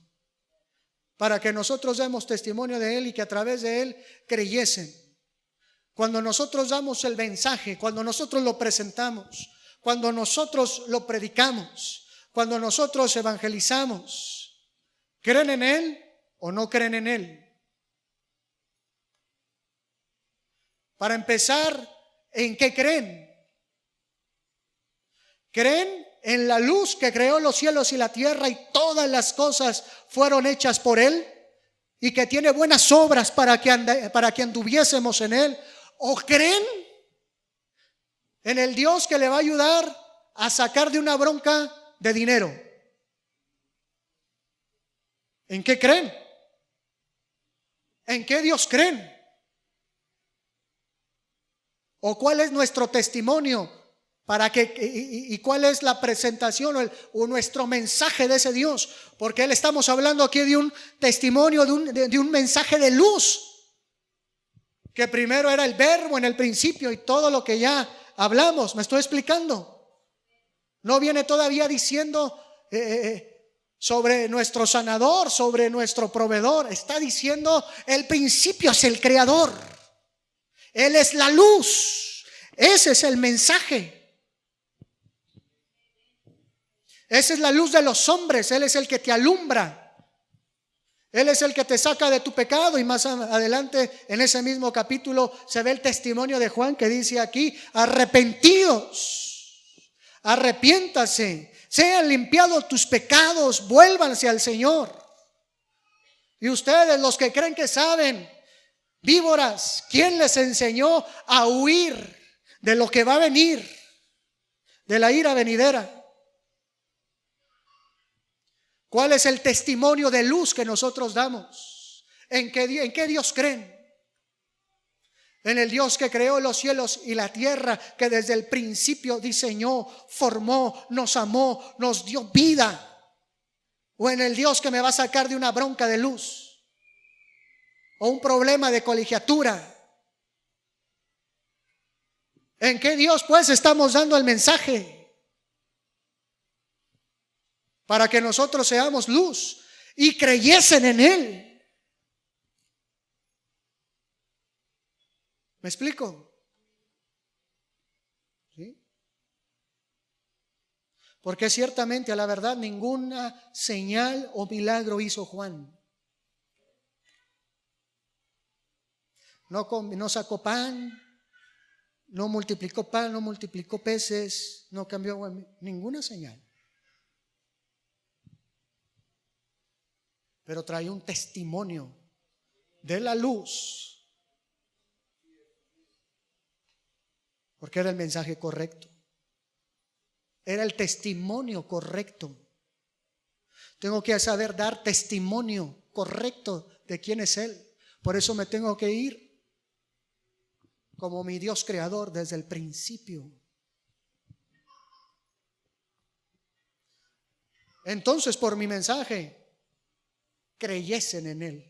para que nosotros demos testimonio de él y que a través de él creyesen. Cuando nosotros damos el mensaje, cuando nosotros lo presentamos, cuando nosotros lo predicamos, cuando nosotros evangelizamos, ¿creen en él o no creen en él? Para empezar, ¿en qué creen? ¿Creen en la luz que creó los cielos y la tierra y todas las cosas fueron hechas por él y que tiene buenas obras para que anduviésemos en él? ¿O creen en el Dios que le va a ayudar a sacar de una bronca de dinero? ¿En qué creen? ¿En qué Dios creen? ¿O cuál es nuestro testimonio y cuál es la presentación o nuestro mensaje de ese Dios? Porque estamos hablando aquí de un testimonio, de un mensaje de luz, que primero era el verbo en el principio y todo lo que ya hablamos. ¿Me estoy explicando? No viene todavía diciendo sobre nuestro sanador, sobre nuestro proveedor. Está diciendo el principio es el creador. Él es la luz. Ese es el mensaje. Esa es la luz de los hombres. Él es el que te alumbra. Él es el que te saca de tu pecado. Y más adelante en ese mismo capítulo se ve el testimonio de Juan que dice aquí: arrepentidos, arrepiéntase, sean limpiados tus pecados, vuélvanse al Señor. Y ustedes, los que creen que saben, víboras, ¿quién les enseñó a huir de lo que va a venir, de la ira venidera? ¿Cuál es el testimonio de luz que nosotros damos? ¿En qué Dios creen? En el Dios que creó los cielos y la tierra, que desde el principio diseñó, formó, nos amó, nos dio vida. ¿O en el Dios que me va a sacar de una bronca de luz o un problema de colegiatura? ¿En qué Dios pues estamos dando el mensaje? Para que nosotros seamos luz y creyesen en él. ¿Me explico? ¿Sí? Porque ciertamente, a la verdad, ninguna señal o milagro hizo Juan. No sacó pan, no multiplicó pan, no multiplicó peces, no cambió ninguna señal. Pero trae un testimonio de la luz, porque era el mensaje correcto, era el testimonio correcto. Tengo que saber dar testimonio correcto de quién es Él. Por eso me tengo que ir como mi Dios creador desde el principio. Entonces, por mi mensaje, creyesen en Él.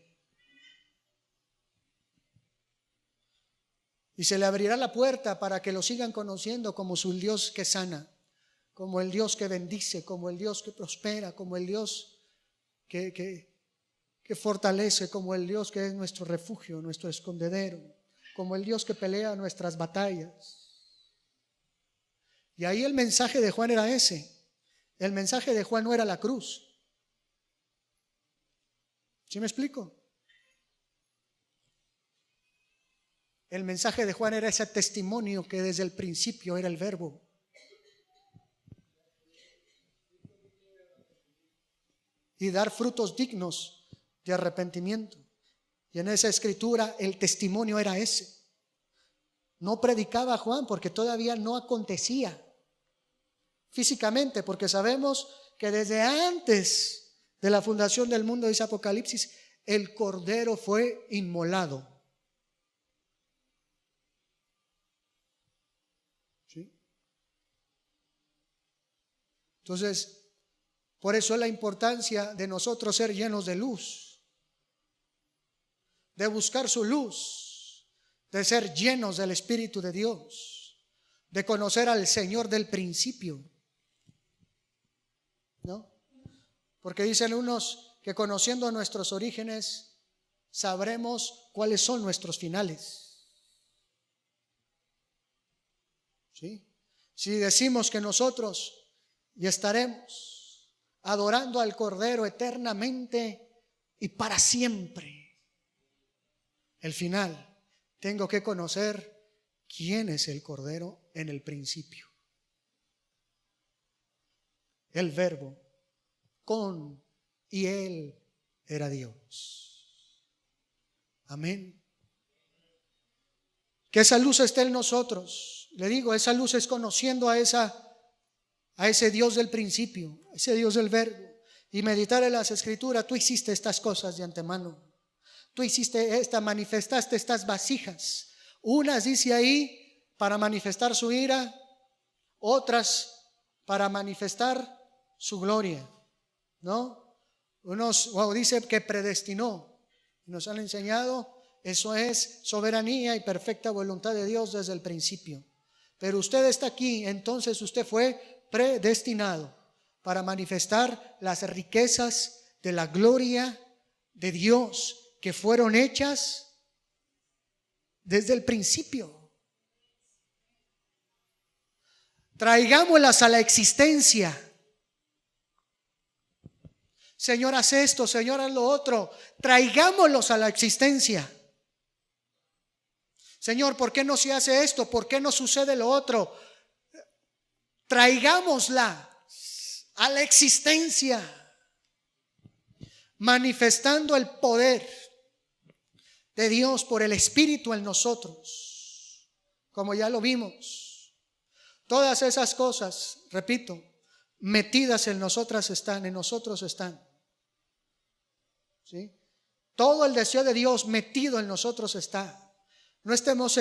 Y se le abrirá la puerta para que lo sigan conociendo como su Dios que sana, como el Dios que bendice, como el Dios que prospera, como el Dios que fortalece, como el Dios que es nuestro refugio, nuestro escondedero, como el Dios que pelea nuestras batallas. Y ahí el mensaje de Juan era ese. El mensaje de Juan no era la cruz. ¿Sí me explico? El mensaje de Juan era ese testimonio que desde el principio era el Verbo. Y dar frutos dignos de arrepentimiento. Y en esa escritura el testimonio era ese. No predicaba Juan porque todavía no acontecía físicamente, porque sabemos que desde antes de la fundación del mundo, dice Apocalipsis, el Cordero fue inmolado. ¿Sí? Entonces, por eso la importancia de nosotros ser llenos de luz, de buscar su luz, de ser llenos del Espíritu de Dios, de conocer al Señor del principio, ¿no? Porque dicen unos que conociendo nuestros orígenes sabremos cuáles son nuestros finales. ¿Sí? Si decimos que nosotros y estaremos adorando al Cordero eternamente y para siempre, el final, tengo que conocer quién es el Cordero en el principio. El Verbo, con y Él era Dios. Amén. Que esa luz esté en nosotros. Le digo, esa luz es conociendo a ese Dios del principio, a ese Dios del Verbo. Y meditar en las Escrituras. Tú hiciste estas cosas de antemano. Tú hiciste manifestaste estas vasijas. Unas dice ahí para manifestar su ira, otras para manifestar su gloria, ¿no? Dice que predestinó. Nos han enseñado, eso es soberanía y perfecta voluntad de Dios desde el principio. Pero usted está aquí, entonces usted fue predestinado para manifestar las riquezas de la gloria de Dios que fueron hechas desde el principio. Traigámoslas a la existencia. Señor, haz esto, Señor, haz lo otro. Traigámoslos a la existencia. Señor, ¿por qué no se hace esto? ¿Por qué no sucede lo otro? Traigámosla a la existencia, manifestando el poder de Dios por el Espíritu en nosotros, como ya lo vimos. Todas esas cosas, repito, metidas en nosotros están. ¿Sí? Todo el deseo de Dios metido en nosotros está. No estemos,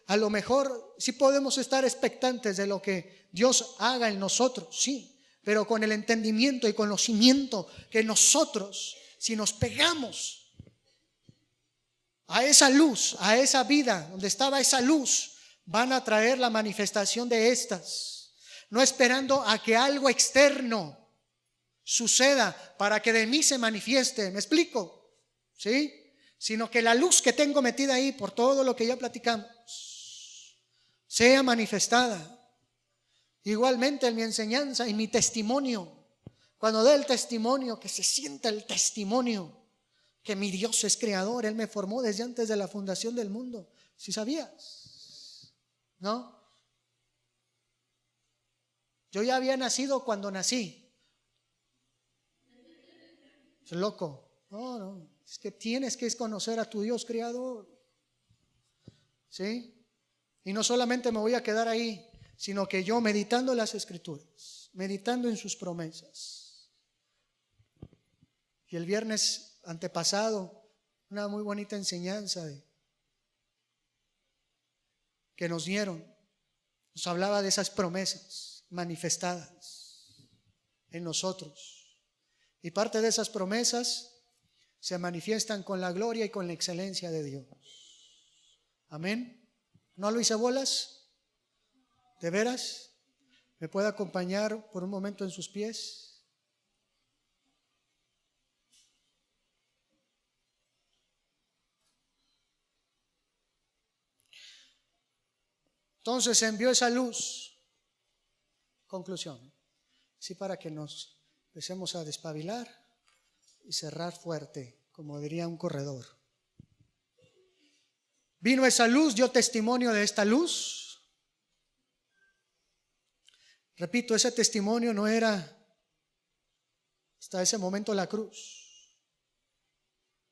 a lo mejor sí podemos estar expectantes de lo que Dios haga en nosotros, sí, pero con el entendimiento y conocimiento que nosotros, si nos pegamos a esa luz, a esa vida donde estaba esa luz, van a traer la manifestación de estas, no esperando a que algo externo suceda para que de mí se manifieste. ¿Me explico? ¿Sí? Sino que la luz que tengo metida ahí por todo lo que ya platicamos sea manifestada. Igualmente en mi enseñanza y mi testimonio, cuando dé el testimonio, que se sienta el testimonio que mi Dios es creador. Él me formó desde antes de la fundación del mundo. ¿Sí sabías? ¿No? Yo ya había nacido cuando nací. Es loco. No, es que tienes que conocer a tu Dios creador. ¿Sí? Y no solamente me voy a quedar ahí, sino que yo meditando las Escrituras, meditando en sus promesas. Y el viernes antepasado Una muy bonita enseñanza que nos dieron. Nos hablaba de esas promesas manifestadas en nosotros. Y parte de esas promesas se manifiestan con la gloria y con la excelencia de Dios. Amén. ¿No lo hice bolas? ¿De veras? ¿Me puede acompañar por un momento en sus pies? Entonces envió esa luz. Conclusión. Sí, para que nos empecemos a despabilar y cerrar fuerte, como diría un corredor. Vino esa luz, dio testimonio de esta luz. Repito, ese testimonio no era hasta ese momento la cruz.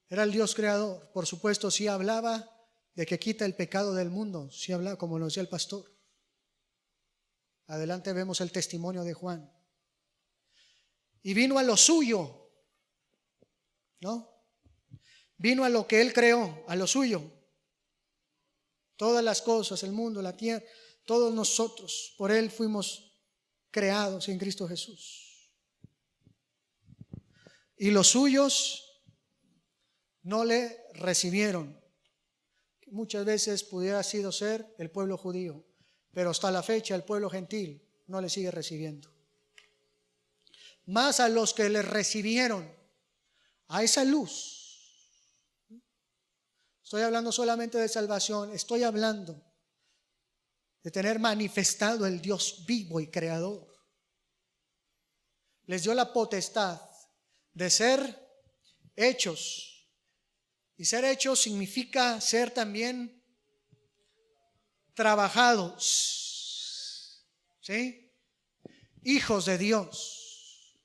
Era el Dios creador. Por supuesto, sí hablaba de que quita el pecado del mundo. Sí hablaba, como lo decía el pastor. Adelante vemos el testimonio de Juan. Y vino a lo suyo, ¿no? Vino a lo que él creó, a lo suyo. Todas las cosas, el mundo, la tierra, todos nosotros, por él fuimos creados en Cristo Jesús. Y los suyos no le recibieron. Muchas veces pudiera sido ser el pueblo judío, pero hasta la fecha el pueblo gentil no le sigue recibiendo. Más a los que le recibieron, a esa luz. Estoy hablando solamente de salvación, estoy hablando de tener manifestado el Dios vivo y creador. Les dio la potestad de ser hechos. Y ser hechos significa ser también trabajados, ¿sí? Hijos de Dios.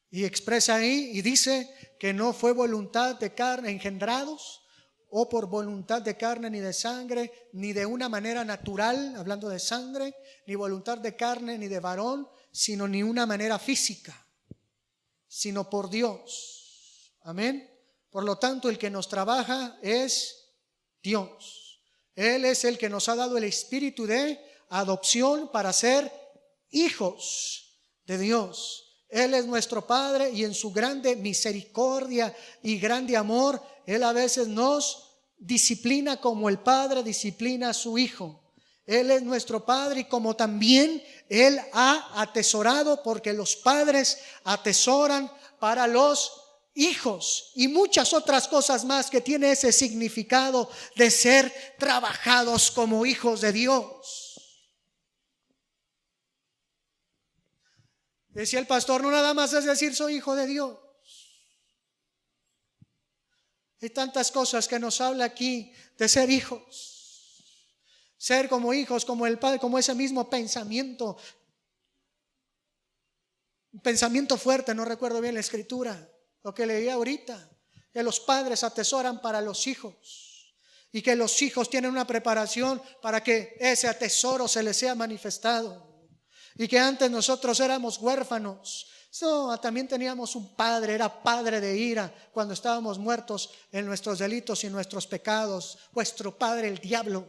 Y expresa ahí y dice que no fue voluntad de carne, engendrados o por voluntad de carne ni de sangre, ni de una manera natural, hablando de sangre, ni voluntad de carne ni de varón, sino ni una manera física, sino por Dios. Amén. Por lo tanto, el que nos trabaja es Dios. Él es el que nos ha dado el espíritu de adopción para ser hijos de Dios. Él es nuestro Padre y en su grande misericordia y grande amor, Él a veces nos disciplina como el Padre disciplina a su Hijo. Él es nuestro Padre y como también Él ha atesorado, porque los padres atesoran para los hijos y muchas otras cosas más que tiene ese significado de ser trabajados como hijos de Dios. Decía el pastor, no nada más es decir soy hijo de Dios. Hay tantas cosas que nos habla aquí de ser hijos. Ser como hijos, como el Padre, como ese mismo pensamiento. Un pensamiento fuerte, no recuerdo bien la escritura. Lo que leí ahorita, que los padres atesoran para los hijos y que los hijos tienen una preparación para que ese tesoro se les sea manifestado. Y que antes nosotros éramos huérfanos. No, también teníamos un padre, era padre de ira cuando estábamos muertos en nuestros delitos y nuestros pecados. Vuestro padre el diablo.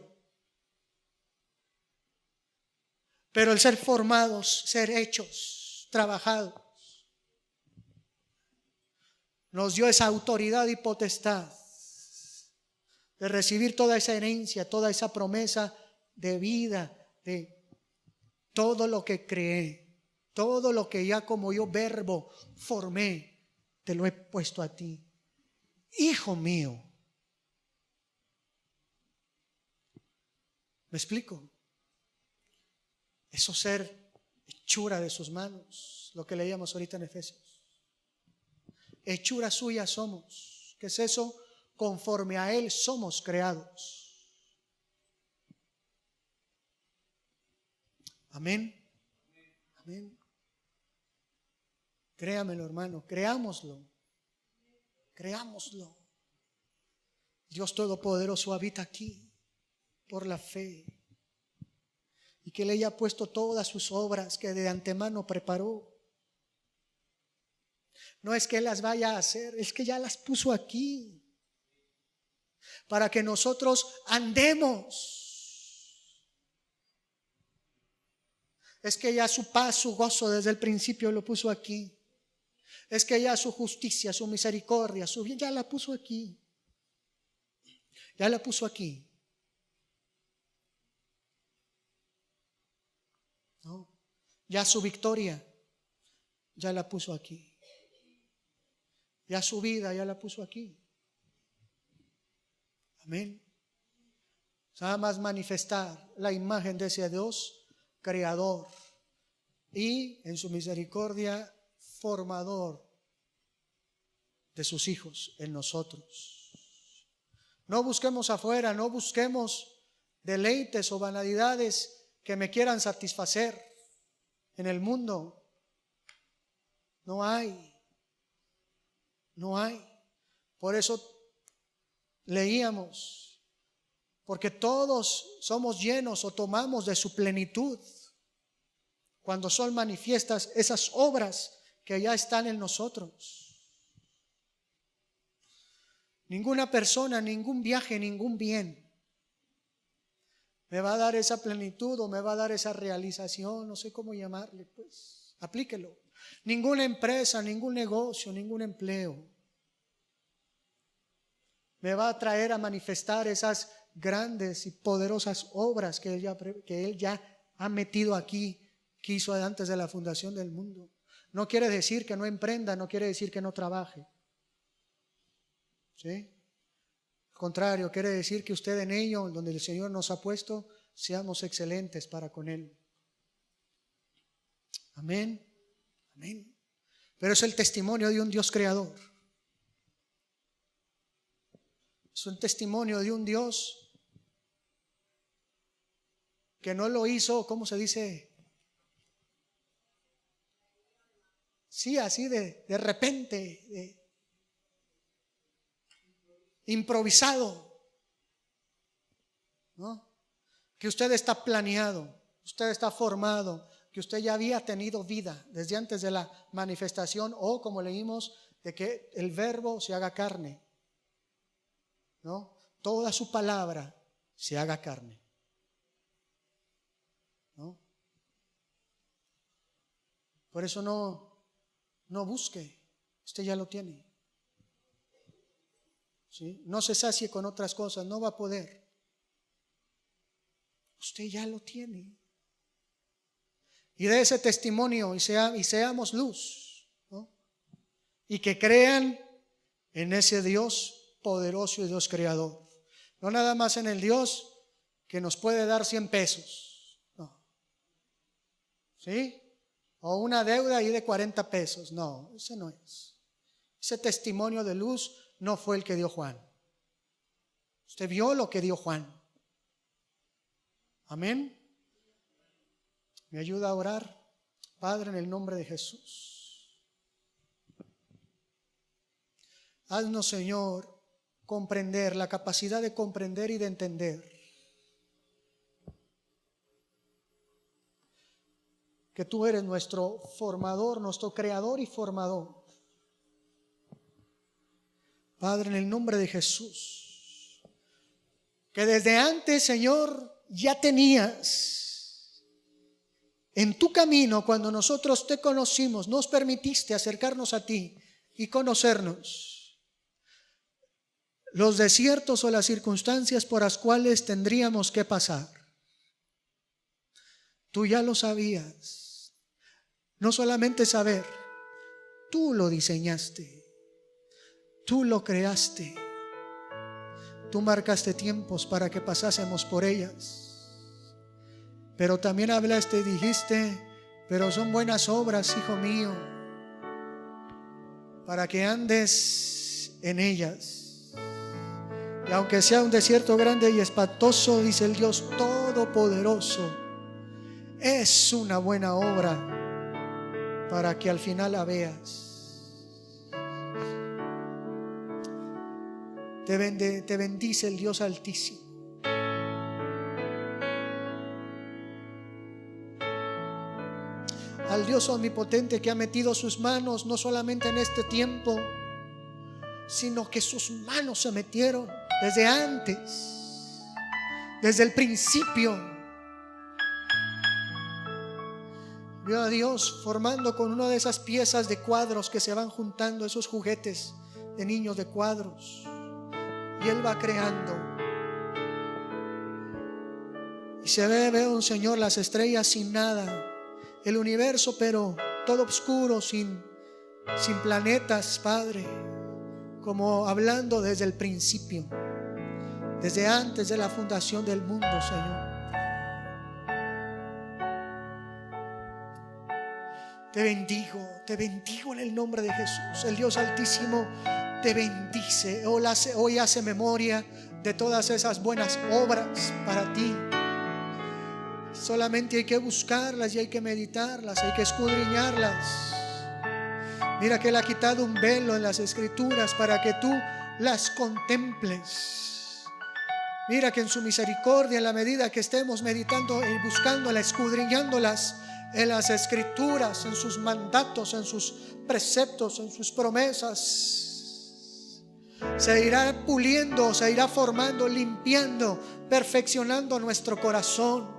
Pero el ser formados, ser hechos, trabajados, nos dio esa autoridad y potestad de recibir toda esa herencia, toda esa promesa de vida, de todo lo que creé, todo lo que ya como yo verbo formé, te lo he puesto a ti. Hijo mío. ¿Me explico? Eso ser hechura de sus manos, lo que leíamos ahorita en Efesios. Hechura suya somos. ¿Qué es eso? Conforme a Él somos creados. Amén. Amén. Créamelo, hermano, creámoslo. Creámoslo. Dios Todopoderoso habita aquí por la fe. Y que Él haya puesto todas sus obras que de antemano preparó. No es que Él las vaya a hacer, es que ya las puso aquí. para que nosotros andemos. Es que ya su paz, su gozo desde el principio lo puso aquí. Es que ya su justicia, su misericordia, su bien, ya la puso aquí. Ya la puso aquí. ¿No? Ya su victoria, ya la puso aquí. Ya su vida, ya la puso aquí. Amén. Nada más manifestar la imagen de ese Dios creador y en su misericordia formador de sus hijos en nosotros. No busquemos afuera, no busquemos deleites o banalidades que me quieran satisfacer en el mundo. No hay. No hay. Por eso leíamos, porque todos somos llenos o tomamos de su plenitud cuando son manifiestas esas obras que ya están en nosotros. Ninguna persona, ningún viaje, ningún bien me va a dar esa plenitud o me va a dar esa realización, no sé cómo llamarle, pues aplíquelo. Ninguna empresa, ningún negocio, ningún empleo me va a traer a manifestar esas grandes y poderosas obras que Él ya ha metido aquí, que hizo antes de la fundación del mundo. No quiere decir que no emprenda, no quiere decir que no trabaje. ¿Sí? Al contrario, quiere decir que usted en ello, donde el Señor nos ha puesto, seamos excelentes para con Él. Amén. Amén. Pero es el testimonio de un Dios creador. Es un testimonio de un Dios que no lo hizo, ¿cómo se dice? Sí, así de repente, improvisado, ¿no? Que usted está planeado, usted está formado, que usted ya había tenido vida desde antes de la manifestación, o como leímos, de que el verbo se haga carne, ¿no? Toda su palabra se haga carne, ¿no? Por eso no busque, usted ya lo tiene. ¿Sí? No se sacie con otras cosas, no va a poder. Usted ya lo tiene. Y de ese testimonio y seamos luz, ¿no? Y que crean en ese Dios poderoso y Dios creador. No nada más en el Dios que nos puede dar 100 pesos. No. ¿Sí? O una deuda ahí de 40 pesos. No, ese no es. Ese testimonio de luz no fue el que dio Juan. Usted vio lo que dio Juan. Amén. ¿Me ayuda a orar? Padre, en el nombre de Jesús. Haznos, Señor, comprender, la capacidad de comprender y de entender que tú eres nuestro formador, nuestro creador y formador. Padre, en el nombre de Jesús, que desde antes, Señor, ya tenías en tu camino, cuando nosotros te conocimos, nos permitiste acercarnos a ti y conocernos, los desiertos o las circunstancias por las cuales tendríamos que pasar. Tú ya lo sabías. No solamente saber, tú lo diseñaste, tú lo creaste, tú marcaste tiempos para que pasásemos por ellas. Pero también hablaste y dijiste, pero son buenas obras, hijo mío, para que andes en ellas. Y aunque sea un desierto grande y espantoso, dice el Dios Todopoderoso, es una buena obra para que al final la veas. Te bendice el Dios Altísimo. Al Dios omnipotente que ha metido sus manos no solamente en este tiempo, sino que sus manos se metieron desde antes, desde el principio. Veo a Dios formando con una de esas piezas de cuadros que se van juntando, esos juguetes de niños de cuadros, y Él va creando. Y se veo, Señor, las estrellas sin nada, el universo pero todo oscuro, sin planetas, Padre, como hablando desde el principio, desde antes de la fundación del mundo, Señor. Te bendigo en el nombre de Jesús. El Dios Altísimo te bendice. Hoy hace memoria de todas esas buenas obras para ti. Solamente hay que buscarlas y hay que meditarlas, hay que escudriñarlas. Mira que Él ha quitado un velo en las Escrituras para que tú las contemples. Mira que en su misericordia, en la medida que estemos meditando y buscándolas, escudriñándolas en las Escrituras, en sus mandatos, en sus preceptos, en sus promesas, se irá puliendo, se irá formando, limpiando, perfeccionando nuestro corazón.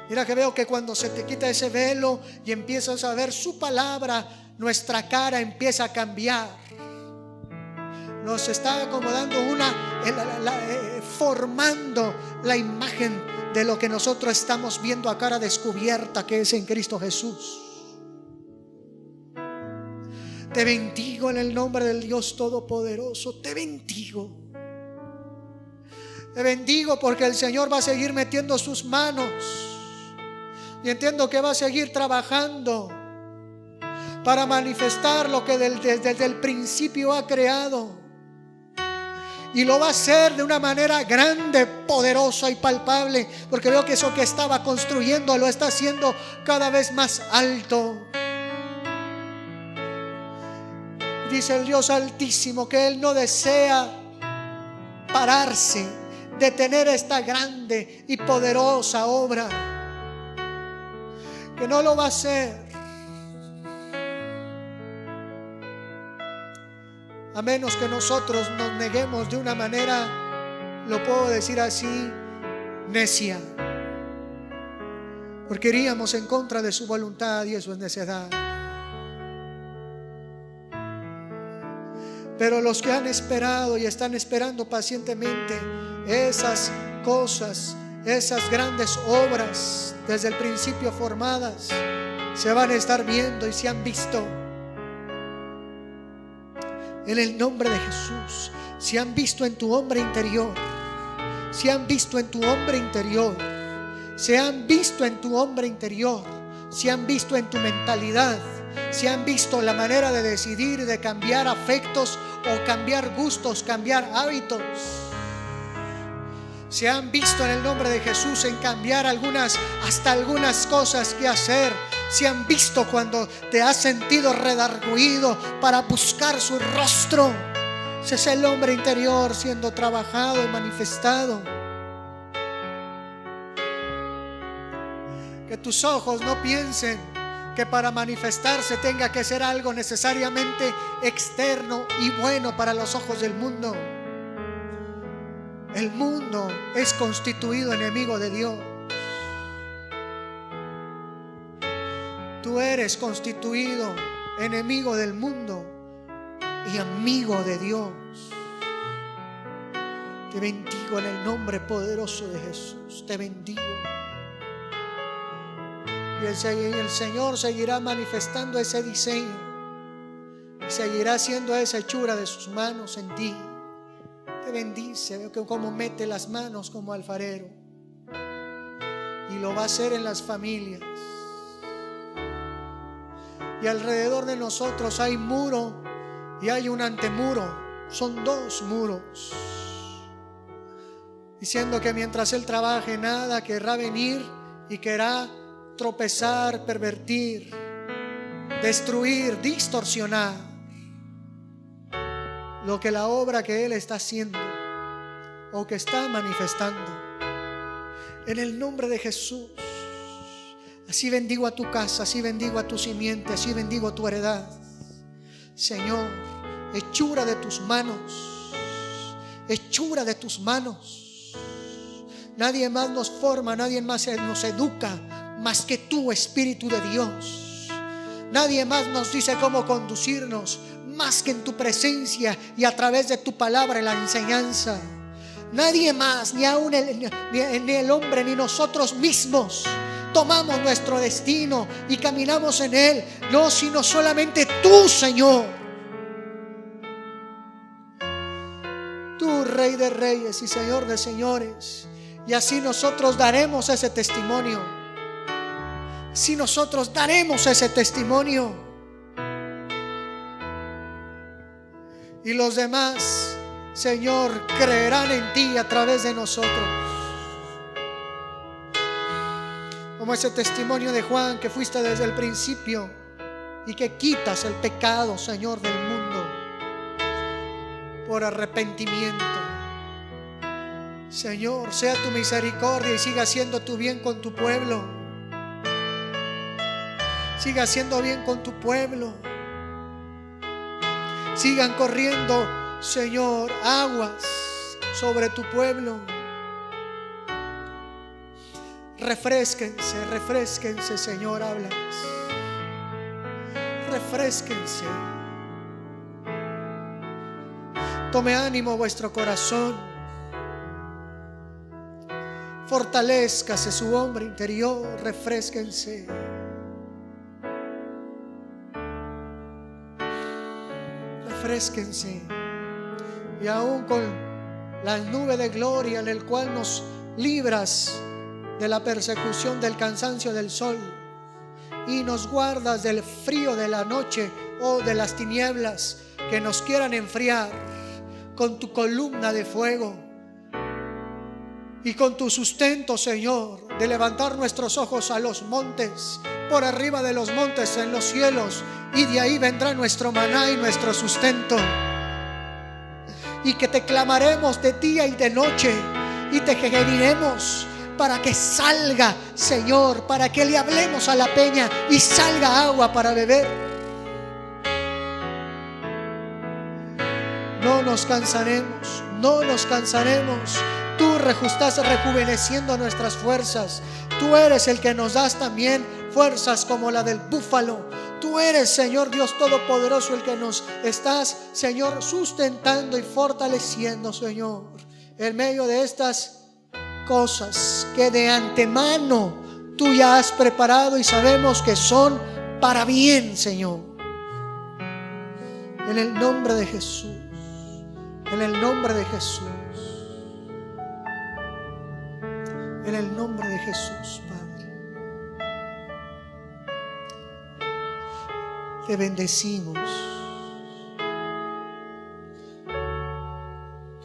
Mira que veo que cuando se te quita ese velo y empiezas a ver su palabra, nuestra cara empieza a cambiar. Nos está acomodando formando la imagen de lo que nosotros estamos viendo a cara descubierta, que es en Cristo Jesús. Te bendigo en el nombre del Dios Todopoderoso. Te bendigo. Te bendigo porque el Señor va a seguir metiendo sus manos. Y entiendo que va a seguir trabajando para manifestar lo que desde el principio ha creado. Y lo va a hacer de una manera grande, poderosa y palpable, porque veo que eso que estaba construyendo lo está haciendo cada vez más alto. Dice el Dios Altísimo que Él no desea pararse, detener esta grande y poderosa obra, que no lo va a hacer a menos que nosotros nos neguemos de una manera, lo puedo decir así, necia, porque iríamos en contra de su voluntad y eso es necedad. Pero los que han esperado y están esperando pacientemente esas cosas, esas grandes obras desde el principio formadas, se van a estar viendo y se han visto. En el nombre de Jesús, se han visto en tu hombre interior, se han visto en tu hombre interior, se han visto en tu hombre interior, se han visto en tu mentalidad, se han visto la manera de decidir, de cambiar afectos o cambiar gustos, cambiar hábitos. Se han visto en el nombre de Jesús en cambiar hasta algunas cosas que hacer. Se han visto cuando te has sentido redarguido para buscar su rostro. Ese es el hombre interior siendo trabajado y manifestado. Que tus ojos no piensen que para manifestarse tenga que ser algo necesariamente externo y bueno para los ojos del mundo. El mundo es constituido enemigo de Dios. Tú eres constituido enemigo del mundo y amigo de Dios. Te bendigo en el nombre poderoso de Jesús. Te bendigo. Y el Señor seguirá manifestando ese diseño. Y seguirá haciendo esa hechura de sus manos en ti. Te bendice. Veo que como mete las manos como alfarero. Y lo va a hacer en las familias. Y alrededor de nosotros hay muro y hay un antemuro. Son dos muros. Diciendo que mientras Él trabaje, nada querrá venir y querrá tropezar, pervertir, destruir, distorsionar lo que la obra que Él está haciendo o que está manifestando. En el nombre de Jesús. Así bendigo a tu casa, así bendigo a tu simiente, así bendigo a tu heredad. Señor, hechura de tus manos, hechura de tus manos. Nadie más nos forma, nadie más nos educa más que tú, Espíritu de Dios. Nadie más nos dice cómo conducirnos más que en tu presencia y a través de tu palabra y la enseñanza. Nadie más, ni aún ni el hombre, ni nosotros mismos tomamos nuestro destino y caminamos en él. No, sino solamente tú, Señor. Tú, Rey de reyes y Señor de señores. Y así nosotros daremos ese testimonio. Si nosotros daremos ese testimonio, y los demás, Señor, creerán en ti a través de nosotros. Como ese testimonio de Juan, que fuiste desde el principio y que quitas el pecado, Señor, del mundo por arrepentimiento. Señor, sea tu misericordia y siga haciendo tu bien con tu pueblo. Siga haciendo bien con tu pueblo. Sigan corriendo, Señor, aguas sobre tu pueblo. Refrésquense, refrésquense, Señor, háblales. Refrésquense. Tome ánimo vuestro corazón. Fortalézcase su hombre interior. Refrésquense. Refrésquense. Y aún con la nube de gloria en el cual nos libras de la persecución del cansancio del sol y nos guardas del frío de la noche o de las tinieblas que nos quieran enfriar, con tu columna de fuego y con tu sustento, Señor, de levantar nuestros ojos a los montes, por arriba de los montes en los cielos, y de ahí vendrá nuestro maná y nuestro sustento. Y que te clamaremos de día y de noche y te gemiremos para que salga, Señor, para que le hablemos a la peña y salga agua para beber. No nos cansaremos, no nos cansaremos. Tú estás rejuveneciendo nuestras fuerzas. Tú eres el que nos das también fuerzas como la del búfalo. Tú eres, Señor Dios Todopoderoso, el que nos estás, Señor, sustentando y fortaleciendo, Señor, en medio de estas cosas que de antemano tú ya has preparado y sabemos que son para bien, Señor. En el nombre de Jesús, en el nombre de Jesús, en el nombre de Jesús, Padre. Te bendecimos.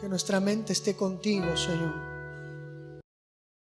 Que nuestra mente esté contigo, Señor.